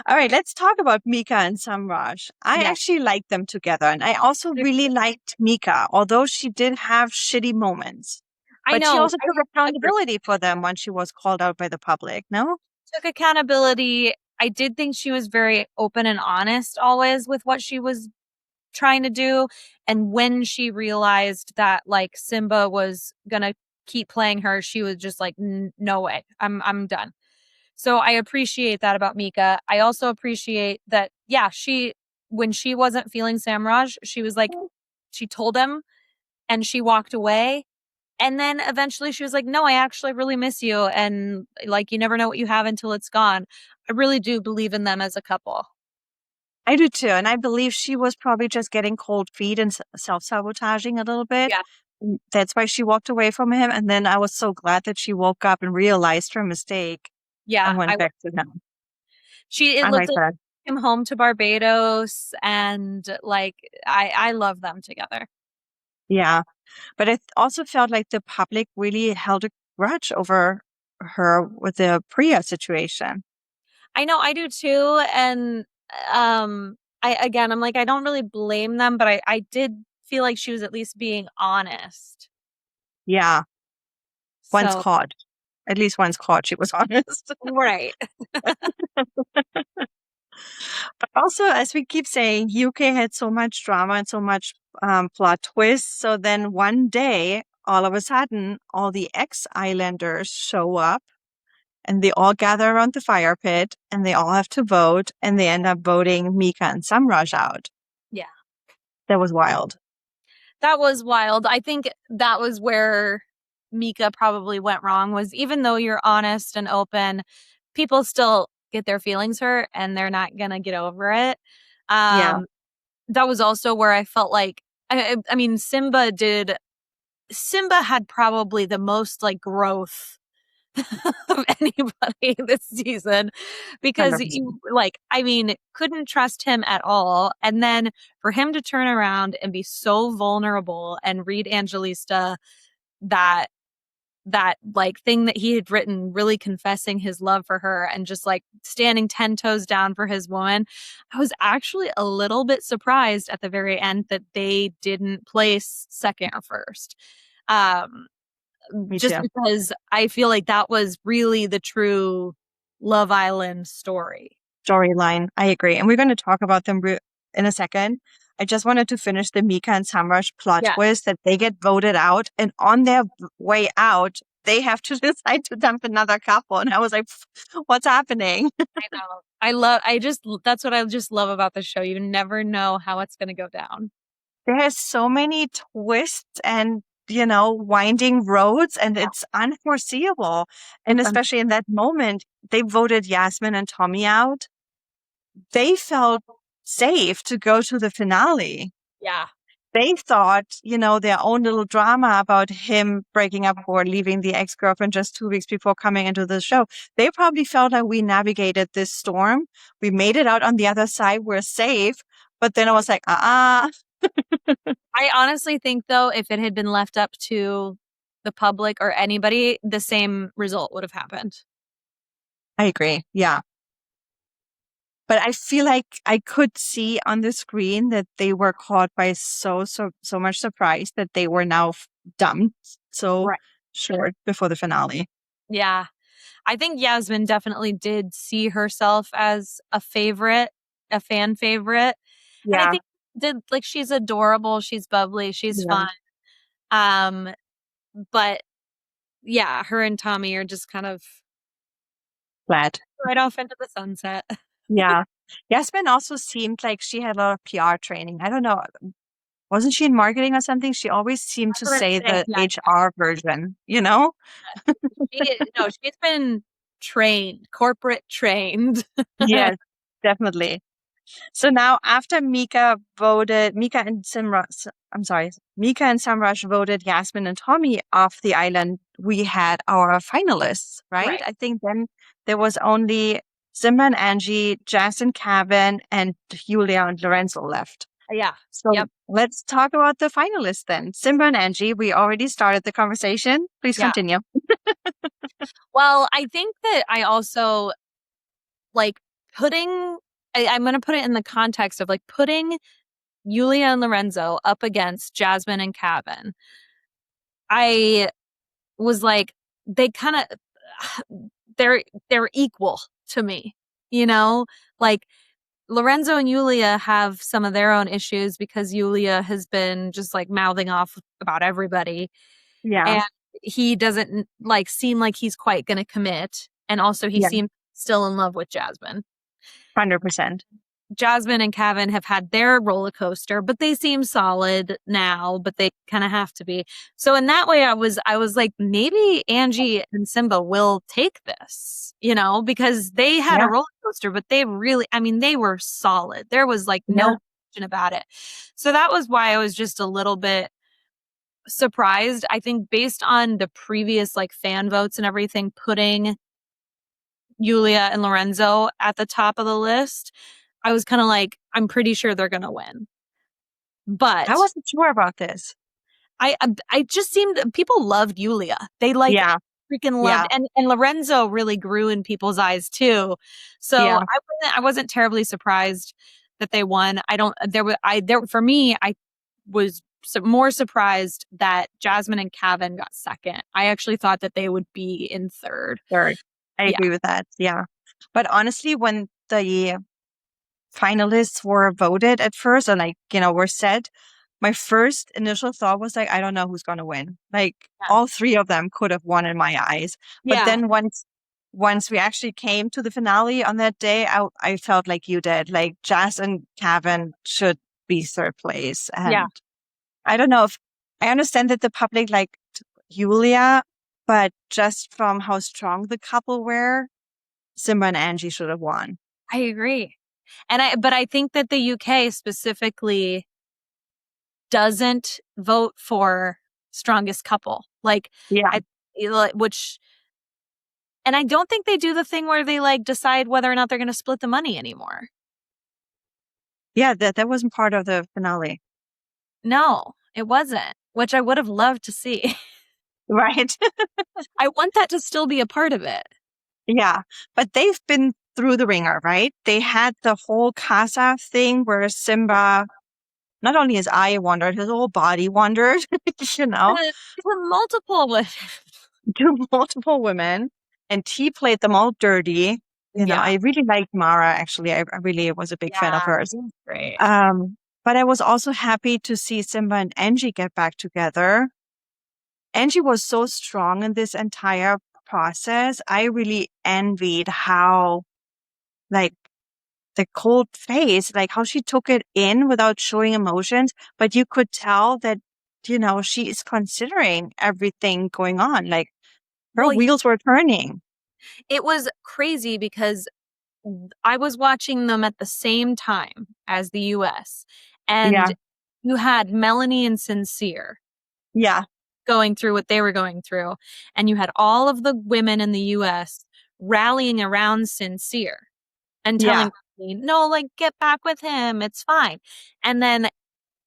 All right, let's talk about Mika and Samraj. I
Yeah.
actually liked them together, and I also really liked Mika, although she did have shitty moments.
I
But she
know.
also
I
took
agree.
accountability for them when she was called out by the public, no?
Took accountability. I did think she was very open and honest always with what she was trying to do. And when she realized that like Simba was gonna keep playing her, she was just like, no way. I'm done. So I appreciate that about Mika. I also appreciate that, yeah, when she wasn't feeling Samraj, she was like, she told him and she walked away. And then eventually she was like, no, I actually really miss you. And like, you never know what you have until it's gone. I really do believe in them as a couple.
I do too. And I believe she was probably just getting cold feet and self-sabotaging a little bit.
Yeah.
That's why she walked away from him. And then I was so glad that she woke up and realized her mistake and
Yeah.
went back to him.
It
I
looked
like
like
that.
him home to Barbados and like, I love them together.
Yeah. But I also felt like the public really held a grudge over her with the Priya situation.
I know I do too. And, I'm like, I don't really blame them, but I did feel like she was at least being honest.
Yeah. Once
So,
caught. At least once caught, she was honest.
right.
But also, as we keep saying, UK had so much drama and so much plot twists. So then one day, all of a sudden, all the ex-islanders show up and they all gather around the fire pit and they all have to vote and they end up voting Mika and Samraj out.
Yeah.
That was wild.
That was wild. I think that was where Mika probably went wrong, was even though you're honest and open, people still get their feelings hurt and they're not gonna get over it.
Yeah,
Um, that was also where I felt like, I mean, Simba had probably the most like growth of anybody this season, because
100%.
you like, I mean, couldn't trust him at all. And then for him to turn around and be so vulnerable and read Angelista that like thing that he had written, really confessing his love for her and just like standing 10 toes down for his woman. I was actually a little bit surprised at the very end that they didn't place second or first. Um,
Me
just
too.
because I feel like that was really the true Love Island story.
Storyline. I agree. And we're going to talk about them in a second. I just wanted to finish the Mika and Samraj plot
Yeah,
twist that they get voted out, and on their way out, they have to decide to dump another couple. And I was like, what's happening?
I know. That's what I just love about the show. You never know how it's going to go down.
There's so many twists and, winding roads, and it's unforeseeable. And
It's
especially in that moment, they voted Yasmin and Tommy out. They felt safe to go to the finale.
Yeah.
They thought, their own little drama about him breaking up or leaving the ex-girlfriend just 2 weeks before coming into the show. They probably felt like we navigated this storm. We made it out on the other side. We're safe. But then I was like,
I honestly think though, if it had been left up to the public or anybody, the same result would have happened.
I agree. Yeah. But I feel like I could see on the screen that they were caught by so much surprise that they were now dumped so
Right.
short before the finale.
Yeah. I think Yasmin definitely did see herself as a favorite, a fan favorite. And I
Yeah.
think did like she's adorable, she's bubbly, she's
Yeah.
fun. Um, but yeah, her and Tommy are just kind of
Glad.
right off into the sunset.
Yeah. Yasmin also seemed like she had a lot of PR training. I don't know. Wasn't she in marketing or something? She always seemed
That's
to
what I'm
say
saying.
the
Yeah,
HR version, you know?
she's been trained, corporate trained.
Yes, definitely. So now after Mika and Simraj, I'm sorry, Mika and Samraj voted Yasmin and Tommy off the island, we had our finalists, right?
Right.
I think then there was only Simba and Angie, Jess and Kevin, and Julia and Lorenzo left.
Yeah.
So
Yep.
let's talk about the finalists then. Simba and Angie, we already started the conversation. Please
Yeah.
continue.
Well, I think that I also like putting, I'm going to put it in the context of like putting Yulia and Lorenzo up against Jasmine and Kevin. I was like, they kind of, they're equal to me, you know? Like Lorenzo and Yulia have some of their own issues because Yulia has been just like mouthing off about everybody.
Yeah,
And he doesn't like seem like he's quite going to commit. And also, he
yeah,
seems still in love with Jasmine.
100%.
Jasmine and Kevin have had their roller coaster, but they seem solid now, but they kind of have to be. So in that way I was like maybe Angie and Simba will take this, because they had a
Yeah,
roller coaster, but they really I mean they were solid. There was like
yeah,
no question about it. So that was why I was just a little bit surprised. I think based on the previous like fan votes and everything putting Yulia and Lorenzo at the top of the list, I was kind of like, I'm pretty sure they're going to win.
I
But
wasn't sure about this.
I just seemed people loved Yulia. They like
Yeah,
freaking loved
yeah,
and Lorenzo really grew in people's eyes too. So
yeah.
I wasn't terribly surprised that they won. I don't there was I there for me I was more surprised that Jasmine and Kevin got second. I actually thought that they would be in third.
Third. I
Yeah.
agree with that. Yeah. But honestly, when the finalists were voted at first and like, were said, my first initial thought was like, I don't know who's going to win. Like
Yeah.
all three of them could have won in my eyes. But
Yeah.
then once we actually came to the finale on that day, I felt like you did. Like Jazz and Kevin should be third place.
Yeah.
And I don't know if I understand that the public liked Julia, but just from how strong the couple were, Simba and Angie should have won.
I agree. But I think that the UK specifically doesn't vote for strongest couple. Like
Yeah.
I which and I don't think they do the thing where they like decide whether or not they're going to split the money anymore.
Yeah, that wasn't part of the finale.
No, it wasn't, which I would have loved to see.
Right.
I want that to still be a part of it.
Yeah. But they've been through the ringer, right? They had the whole Casa thing where Simba, not only his eye wandered, his whole body wandered, you know,
Multiple
to multiple women. And he played them all dirty.
Yeah.
I really liked Mara, actually. I really was a big fan of
Yeah,
hers.
great.
But I was also happy to see Simba and Angie get back together. Angie was so strong in this entire process. I really envied how, like, the cold face, like how she took it in without showing emotions, but you could tell that, she is considering everything going on. Like her
Well,
wheels were turning.
it was crazy because I was watching them at the same time as the US.
Yeah.
And you had Melanie and Sincere
Yeah.
going through what they were going through. And you had all of the women in the US rallying around Sincere and
Yeah.
telling No, like get back with him. It's fine. And then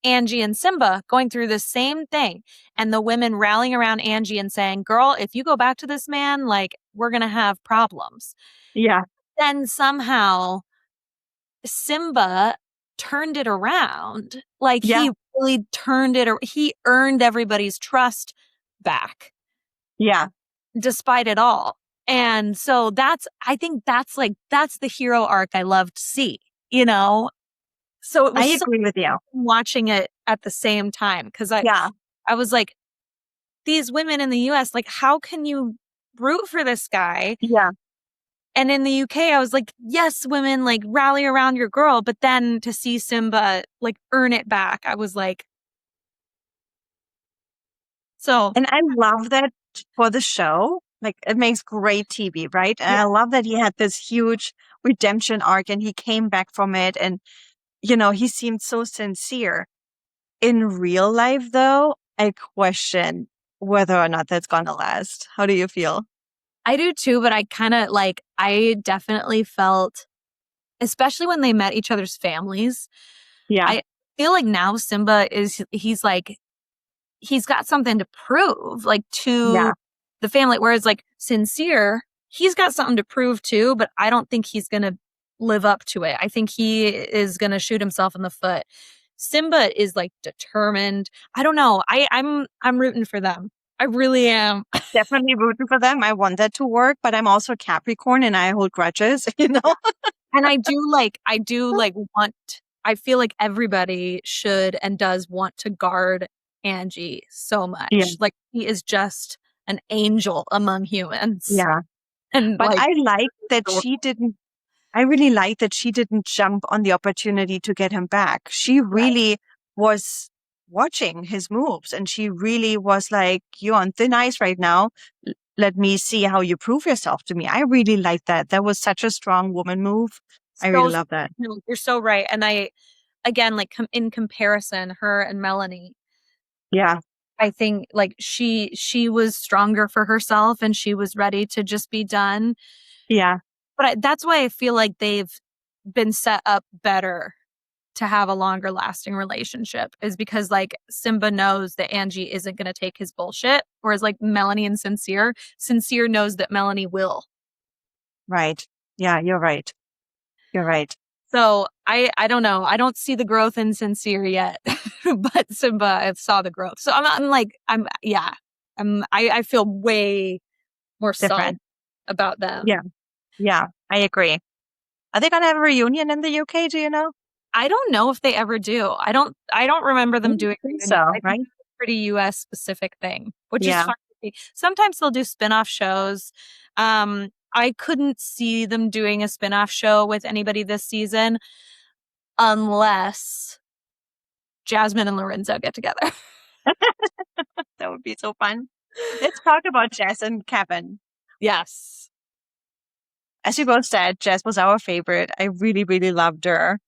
Angie and Simba going through the same thing, and the women rallying around Angie and saying, "Girl, if you go back to this man, like we're going to have problems."
Yeah.
Then somehow Simba turned it around. Like
Yeah.
he really turned it, he earned everybody's trust back
Yeah.
despite it all. And so I think that's the hero arc I love to see, you know? So it
I
was so
agree with you.
watching it at the same time because
Yeah.
I was like, these women in the US, like, how can you root for this guy?
Yeah.
And in the UK, I was like, yes, women, like, rally around your girl. But then to see Simba, like, earn it back, I was like, so
And I love that for the show. Like it makes great TV, right? And
yeah,
I love that he had this huge redemption arc and he came back from it. And, he seemed so sincere. In real life, though, I question whether or not that's gonna last. How do you feel?
I do too. But I kind of like, I definitely felt, especially when they met each other's families,
Yeah.
I feel like now Simba he's like, he's got something to prove, like to
Yeah.
the family. Whereas like Sincere, he's got something to prove too, but I don't think he's gonna live up to it. I think he is gonna shoot himself in the foot. Simba is like determined. I don't know. I'm rooting for them. I really am.
Definitely rooting for them. I want that to work, but I'm also a Capricorn and I hold grudges, you know?
And I do like want, I feel like everybody should and does want to guard Angie so
Yeah.
much. Like he is just an angel among humans.
Yeah.
And
But
like,
I really like that she didn't jump on the opportunity to get him back. She really was watching his moves and she really was like, you're on thin ice right now. Let me see how you prove yourself to me. I really like that. That was such a strong woman move. I really
so,
love that.
no, you're so right. And I, again, like in comparison, her and Melanie,
Yeah.
I think like she was stronger for herself and she was ready to just be done.
Yeah.
But that's why I feel like they've been set up better to have a longer lasting relationship is because like Simba knows that Angie isn't going to take his bullshit. Whereas like Melanie and Sincere knows that Melanie will.
Right. Yeah, you're right. You're right.
So I don't know. I don't see the growth in Sincere yet, but Simba, I saw the growth. So yeah, I feel way more solid
Different.
about them.
Yeah. Yeah. I agree. Are they going to have a reunion in the UK? Do you know?
I don't know if they ever do. I don't remember
I
them
don't
doing
think
reunions.
so,
I think
right?
it's a pretty US specific thing, which is
Yeah.
fun to see. Sometimes they'll do spin-off shows. I couldn't see them doing a spin-off show with anybody this season unless Jasmine and Lorenzo get together.
That would be so fun. Let's talk about Jess and Kevin.
Yes.
As you both said, Jess was our favorite. I really, really loved her.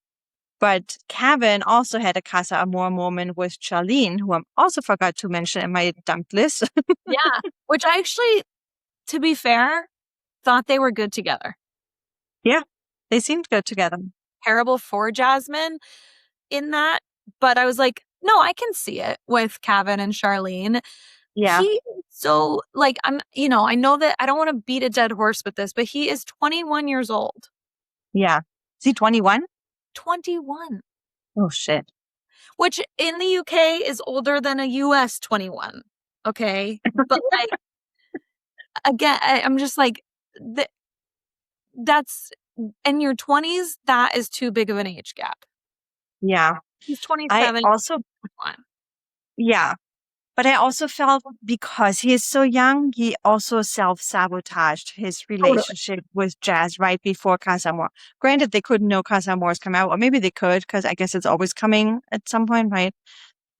But Kevin also had a Casa Amor moment with Charlene, who I also forgot to mention in my dumped list.
Yeah. Which I actually, to be fair, thought they were good together.
Yeah, they seemed good together.
Terrible for Jasmine in that, but I was like, no, I can see it with Kevin and Charlene.
Yeah,
He so like I know that I don't want to beat a dead horse with this, but he is 21 years old.
yeah. Is he 21?
21,
Oh, shit.
which in the UK is older than a US 21. Okay. But like again, I'm just like th- that's in your 20s, that is too big of an age gap.
Yeah.
He's
I
27.
also, yeah. But I also felt because he is so young, he also self-sabotaged his
Totally.
relationship with Jazz right before Casa Amor. Granted, they couldn't know Casa Amor's come out, or maybe they could, because I guess it's always coming at some point, right?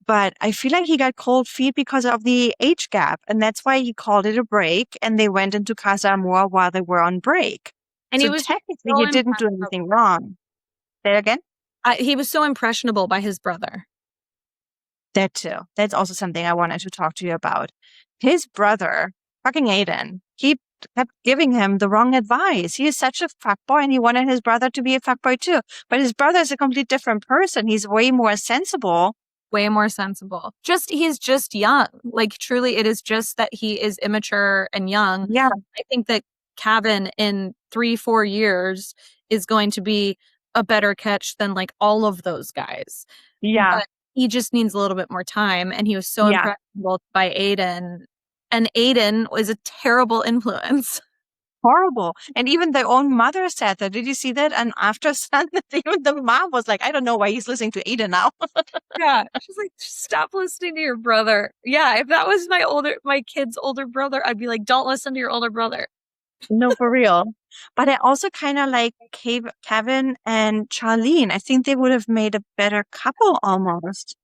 But I feel like he got cold feet because of the age gap, and that's why he called it a break, and they went into Casa Amor while they were on break.
And
So
he was
technically,
so
he didn't do
impressionable.
anything wrong. Say it again?
He was so impressionable by his brother.
That too. That's also something I wanted to talk to you about. His brother, fucking Aiden, he kept giving him the wrong advice. He is such a fuckboy and he wanted his brother to be a fuckboy too. But his brother is a complete different person. He's way more sensible.
Way more sensible. He's just young. Like truly, it is just that he is immature and young.
Yeah.
I think that Kevin in 3, 4 years is going to be a better catch than like all of those guys.
Yeah.
But he just needs a little bit more time. And he was so
Yeah.
impressed both by Aiden. And Aiden was a terrible influence.
Horrible. And even their own mother said that. Did you see that? And after Sun, even the mom was like, I don't know why he's listening to Aiden now.
Yeah. She's like, stop listening to your brother. Yeah. If that was my kid's older brother, I'd be like, don't listen to your older brother.
No, for real. But I also kind of like Kevin and Charlene. I think they would have made a better couple almost.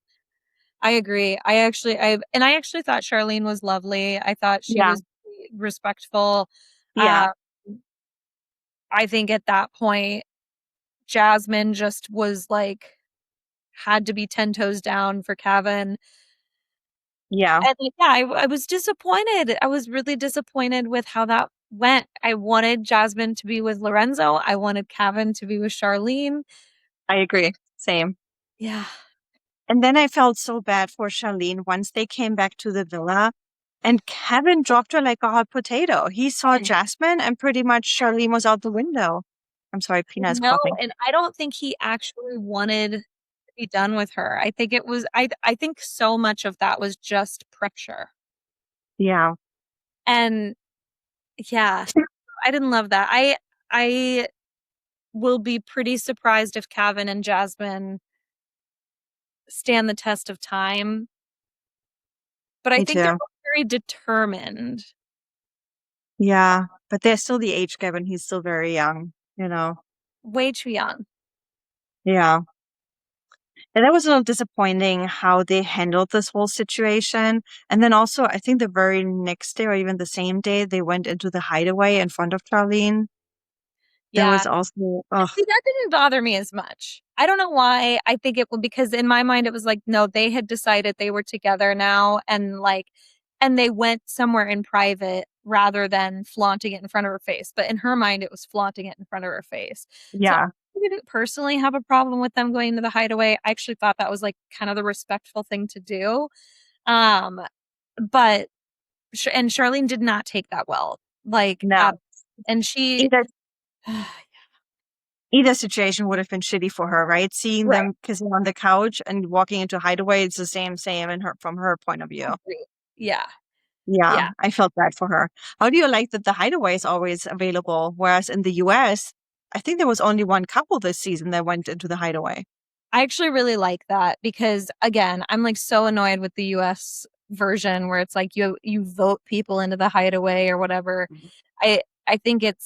I agree. I actually thought Charlene was lovely. I thought she
Yeah.
was respectful.
Yeah.
Uh, I think at that point, Jasmine just was like, had to be 10 toes down for Kevin.
Yeah.
And yeah, I was disappointed. I was really disappointed with how that went. I wanted Jasmine to be with Lorenzo. I wanted Kevin to be with Charlene.
I agree. Same.
Yeah.
And then I felt so bad for Charlene once they came back to the villa and Kevin dropped her like a hot potato. He saw Jasmine and pretty much Charlene was out the window. I'm sorry, Pina is
No,
coughing.
and I don't think he actually wanted to be done with her. I think it was I think so much of that was just pressure.
Yeah.
And yeah, I didn't love that. I will be pretty surprised if Kevin and Jasmine stand the test of time, but I
Me
think they're
too.
both very determined.
Yeah. But there's still the age gap and he's still very young, you know.
Way too young.
Yeah. And that was a little disappointing how they handled this whole situation. And then also, I think the very next day or even the same day, they went into the hideaway in front of Charlene. That
Yeah.
was also, oh,
See, that didn't bother me as much. I don't know why. I think it was because in my mind it was like, no, they had decided they were together now and they went somewhere in private rather than flaunting it in front of her face. But in her mind, it was flaunting it in front of her face. So
yeah,
I didn't personally have a problem with them going to the hideaway. I actually thought that was like kind of the respectful thing to do. Um, but and Charlene did not take that well. Like,
no.
and she,
Either either situation would have been shitty for her, right? Seeing
right.
them kissing on the couch and walking into hideaway, it's the same in her from her point of view.
Yeah.
Yeah,
Yeah.
I felt bad for her. How do you like that the hideaway is always available, whereas in the US, I think there was only one couple this season that went into the hideaway.
I actually really like that because again, I'm like so annoyed with the US version where it's like you vote people into the hideaway or whatever. I think it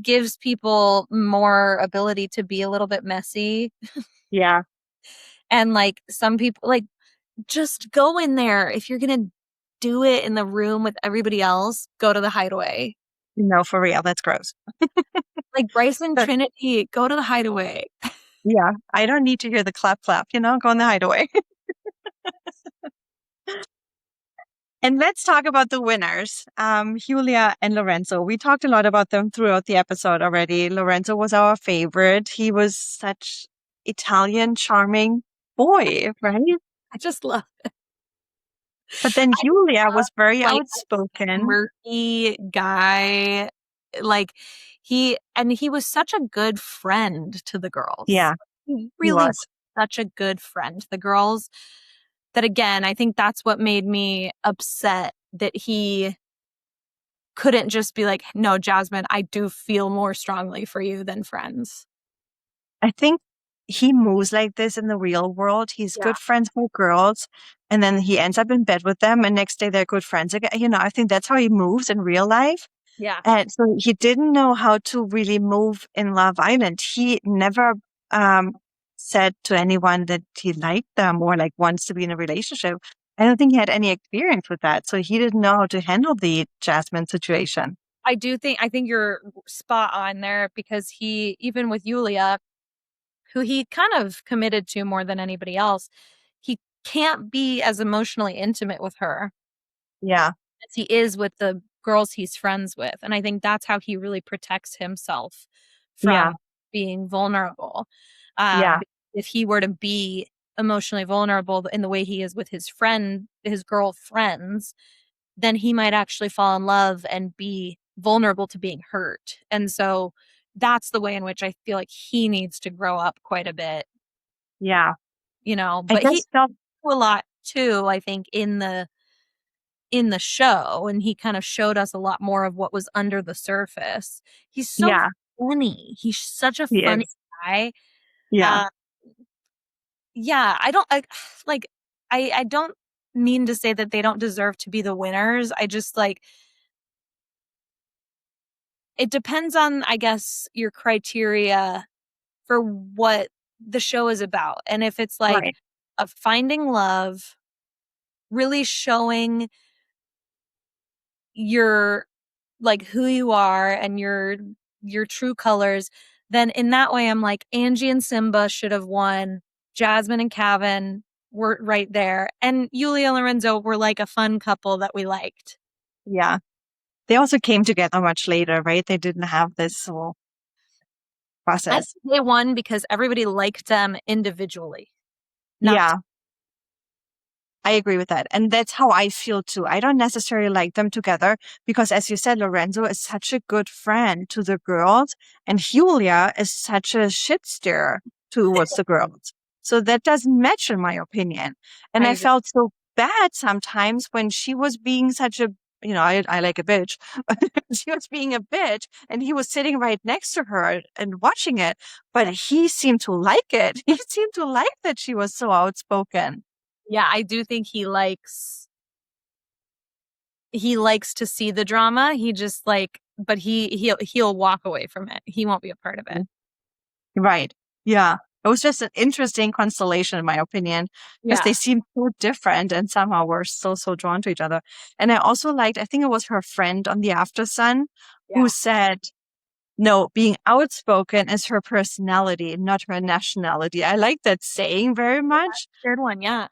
gives people more ability to be a little bit messy
Yeah,
and like some people like just go in there if you're going to do it in the room with everybody else, go to the hideaway.
no, for real, that's gross.
Like Bryce and
But
Trinity, go to the hideaway.
yeah, I don't need to hear the clap clap, go in the hideaway. And let's talk about the winners, Julia and Lorenzo. We talked a lot about them throughout the episode already. Lorenzo was our favorite. He was such Italian, charming boy, right?
I just love
But then Julia was very
like
outspoken.
murky guy. Like he was such a good friend to the girls.
Yeah,
He
he
really was
was.
such a good friend to the girls that again, I think that's what made me upset that he couldn't just be like, no, Jasmine, I do feel more strongly for you than friends.
I think he moves like this in the real world. He's
Yeah.
good friends with girls, and then he ends up in bed with them, and next day they're good friends again. I think that's how he moves in real life.
Yeah.
And so he didn't know how to really move in Love Island. He never um, said to anyone that he liked them or like wants to be in a relationship. I don't think he had any experience with that. So he didn't know how to handle the Jasmine situation.
I think you're spot on there because he even with Yulia, who he kind of committed to more than anybody else, he can't be as emotionally intimate with her
Yeah.
as he is with the girls he's friends with. And I think that's how he really protects himself
Yeah.
from being vulnerable.
Yeah.
If he were to be emotionally vulnerable in the way he is with his girlfriends, then he might actually fall in love and be vulnerable to being hurt. And so that's the way in which I feel like he needs to grow up quite a bit,
Yeah. I
but he
guess so.
do a lot too, I think, in the show, and he kind of showed us a lot more of what was under the surface. He's so
Yeah,
funny. He's such a
he
funny
is.
guy.
Yeah.
Uh, yeah, like I don't mean to say that they don't deserve to be the winners. I just like it depends on, I guess, your criteria for what the show is about. And if it's like
Right.
of finding love, really showing your like who you are and your true colors, then in that way I'm like Angie and Simba should have won. Jasmine and Kevin were right there. And Yulia and Lorenzo were like a fun couple that we liked.
Yeah. They also came together much later, right? They didn't have this whole
I think
process.
they won because everybody liked them individually. Not
Yeah. I agree with that. And that's how I feel too. I don't necessarily like them together because, as you said, Lorenzo is such a good friend to the girls, and Julia is such a shit stir towards the girls. So that doesn't match, in my opinion. And
I
I
agree.
felt so bad sometimes when she was being such a, I like a bitch. She was being a bitch, and he was sitting right next to her and watching it. But he seemed to like it. He seemed to like that she was so outspoken.
Yeah, I do think he likes to see the drama. He just like but he'll walk away from it. He won't be a part of it.
Right. Yeah. It was just an interesting constellation, in my opinion, because they
Yeah.
seemed so different and somehow were still so drawn to each other. And I also liked, I think it was her friend on the After Sun who
Yeah.
said, no, being outspoken is her personality, not her nationality. I like that saying very much.
Third one, yeah.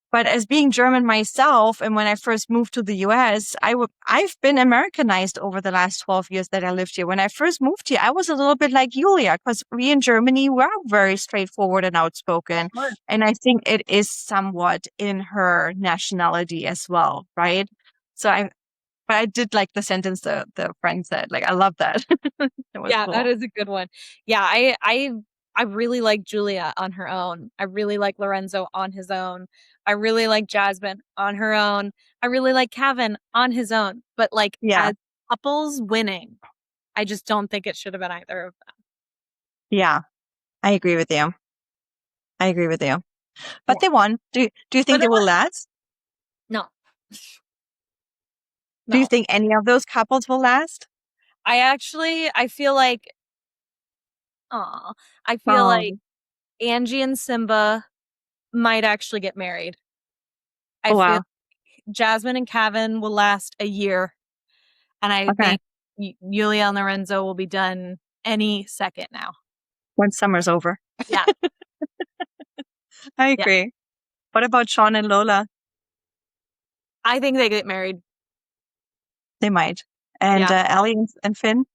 But as being German myself, and when I first moved to the US, I've been Americanized over the last 12 years that I lived here. When I first moved here, I was a little bit like Julia because we in Germany were very straightforward and outspoken.
Sure.
And I think it is somewhat in her nationality as well, right? But I did like the sentence the friend said. Like, I love that. It was
Yeah, that
cool.
is a good one. Yeah, I really like Julia on her own. I really like Lorenzo on his own. I really like Jasmine on her own. I really like Kevin on his own. But like
Yeah.
as couples winning, I just don't think it should have been either of them.
Yeah. I agree with you. I agree with you. But
Yeah.
they won. Do you
But
think they will last?
no,
Do you
no.
think any of those couples will last?
I feel like aw, I feel like
Um,
Angie and Simba might actually get married. I
oh
feel
wow.
Jasmine and Kevin will last a year. And I
Okay.
think Yulia and Lorenzo will be done any second now.
When summer's over.
Yeah.
I
Yeah.
agree. What about Sean and Lola?
I think they get married.
They might. And
Yeah.
Ellie and Finn?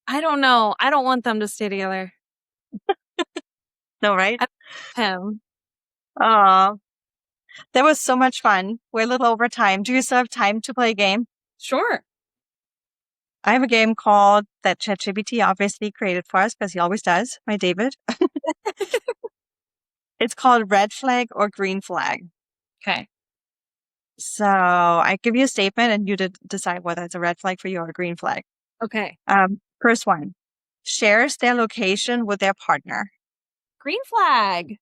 I don't know. I don't want them to stay together.
No, right?
I him.
Oh, that was so much fun. We're a little over time. Do you still have time to play a game?
Sure.
I have a game called that ChatGPT obviously created for us because he always does, my David. It's called Red Flag or Green Flag.
Okay.
So I give you a statement and you decide whether it's a red flag for you or a green flag.
Okay.
First one, shares their location with their partner,
Green flag.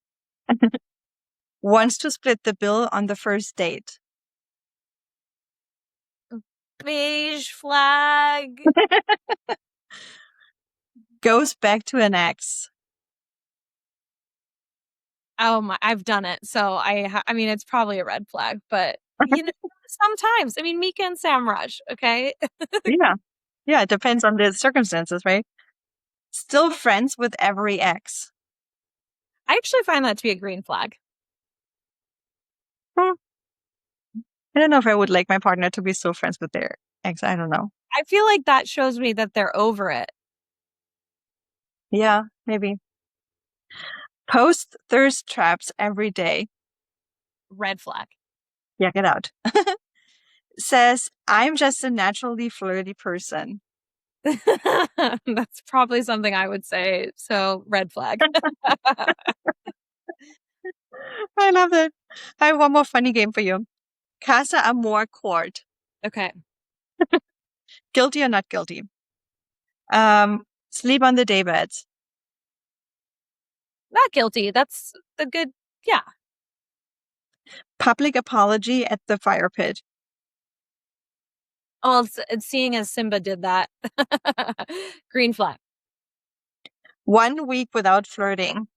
wants to split the bill on the first date,
Beige flag.
goes back to an ex.
Oh my, I've done it. So I mean, it's probably a red flag, but sometimes, I mean, Mika and Samraj. Okay.
Yeah. Yeah, it depends on the circumstances, right? Still friends with every ex.
I actually find that to be a green flag.
Hmm. I don't know if I would like my partner to be so friends with their ex. I don't know.
I feel like that shows me that they're over it.
Yeah, maybe. Post thirst traps every day.
Red flag.
Yeah, get out. Says, I'm just a naturally flirty person.
That's probably something I would say. So, red flag.
I love it. I have one more funny game for you. Casa Amor Court.
Okay.
Guilty or not guilty? Sleep on the daybeds.
Not guilty. That's the good. Yeah.
Public apology at the fire pit.
Oh, it's seeing as Simba did that. Green flag.
1 week without flirting.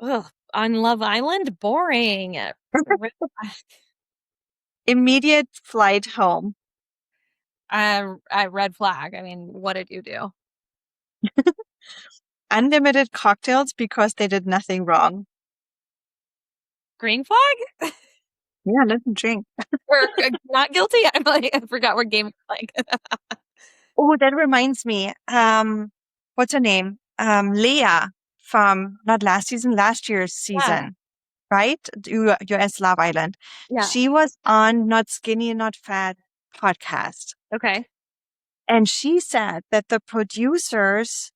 Ugh, on Love Island, boring. Red flag.
Immediate flight home.
Red flag. I mean, what did you do?
Unlimited cocktails because they did nothing wrong.
Green flag?
Yeah, let them drink.
Or not guilty? I'm like, I forgot what game it's like.
Oh, that reminds me. What's her name? Leah from not last season, last year's
Yeah.
season, right? US Love Island.
Yeah.
She was on Not Skinny, Not Fat podcast.
Okay.
And she said that the producers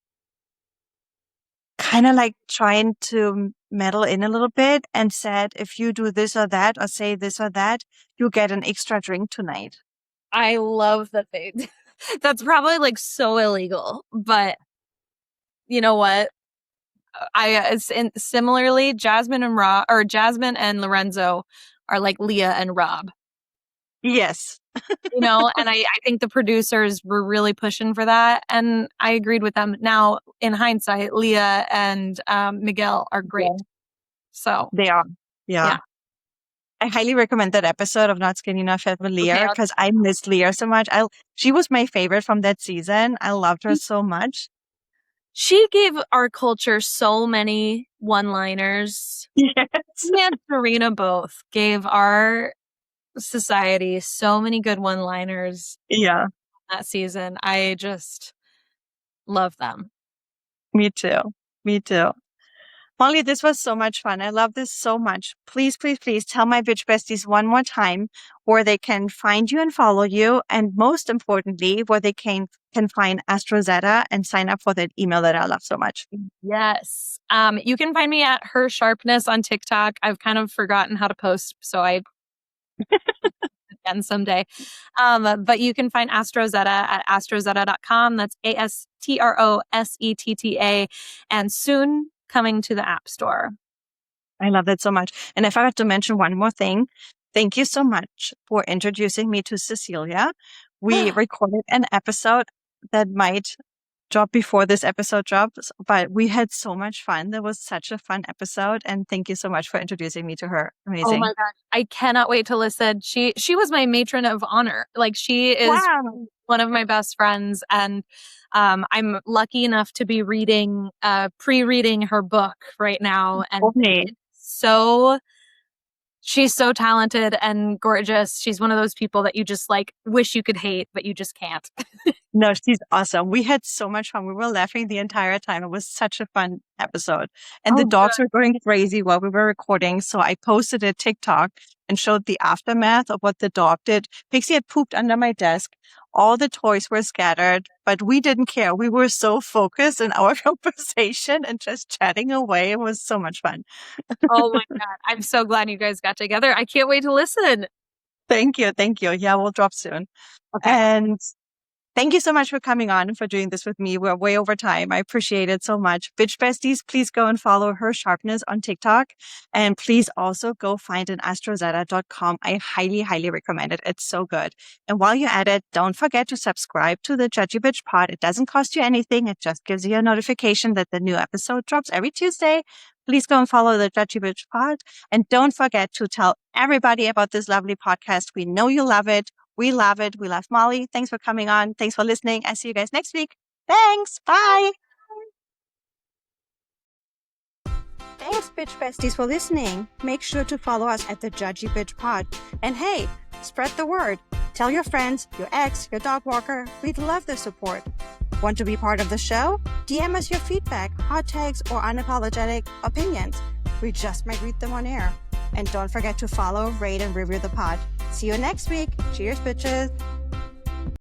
kind of like trying to meddle in a little bit and said, if you do this or that or say this or that, you get an extra drink tonight.
I love that they. That's probably like so illegal, but you know what? Similarly, Jasmine and Lorenzo are like Leah and Rob.
Yes.
And I think the producers were really pushing for that, and I agreed with them. Now, in hindsight, Leah and Miguel are great.
Yeah.
So
They are. Yeah.
Yeah.
I highly recommend that episode of Not Skinny Not Fat with Leah
Okay,
because I missed Leah so much. She was my favorite from that season. I loved her so much.
she gave our culture so many one-liners.
Yes.
Me and Serena both gave our society so many good one-liners
Yeah,
that season. I just love them.
me too. Me too. Molly, this was so much fun. I love this so much. Please, please, please tell my bitch besties one more time where they can find you and follow you. And most importantly, where they can find AstroZeta and sign up for that email that I love so much.
Yes. You can find me at Her Sharpness on TikTok. I've kind of forgotten how to post, so I again someday. But you can find AstroZeta at astrozeta.com. That's ASTROSETTA, and soon coming to the App Store.
I love that so much. And I forgot to mention one more thing. Thank you so much for introducing me to Cecilia. We recorded an episode that might drop before this episode drops, but we had so much fun. That was such a fun episode. And thank you so much for introducing me to her. Amazing.
Oh my gosh. I cannot wait to listen. She was my matron of honor. Like, she is one of my best friends. And I'm lucky enough to be pre-reading her book right now. And
Okay.
she's so talented and gorgeous. She's one of those people that you just like wish you could hate, but you just can't.
No, she's awesome. We had so much fun. We were laughing the entire time. It was such a fun episode. And the dogs were going crazy while we were recording. So I posted a TikTok and showed the aftermath of what the dog did. Pixie had pooped under my desk. All the toys were scattered, but we didn't care. We were so focused in our conversation and just chatting away. It was so much fun.
Oh my God. I'm so glad you guys got together. I can't wait to listen.
Thank you. Thank you. Yeah, we'll drop soon.
Okay.
And thank you so much for coming on and for doing this with me. We're way over time. I appreciate it so much. Bitch besties, please go and follow Her Sharpness on TikTok. And please also go find an astrozeta.com. I highly, highly recommend it. It's so good. And while you're at it, don't forget to subscribe to the Judgy Bitch pod. It doesn't cost you anything. It just gives you a notification that the new episode drops every Tuesday. Please go and follow the Judgy Bitch pod. And don't forget to tell everybody about this lovely podcast. We know you love it. We love it. We love Molly. Thanks for coming on. Thanks for listening. I see you guys next week. Thanks. Bye. Thanks. Thanks, Bitch Besties, for listening. Make sure to follow us at the Judgy Bitch Pod. And hey, spread the word. Tell your friends, your ex, your dog walker. We'd love the support. Want to be part of the show? DM us your feedback, hot takes, or unapologetic opinions. We just might read them on air. And don't forget to follow, rate, and review the pod. See you next week. Cheers, bitches.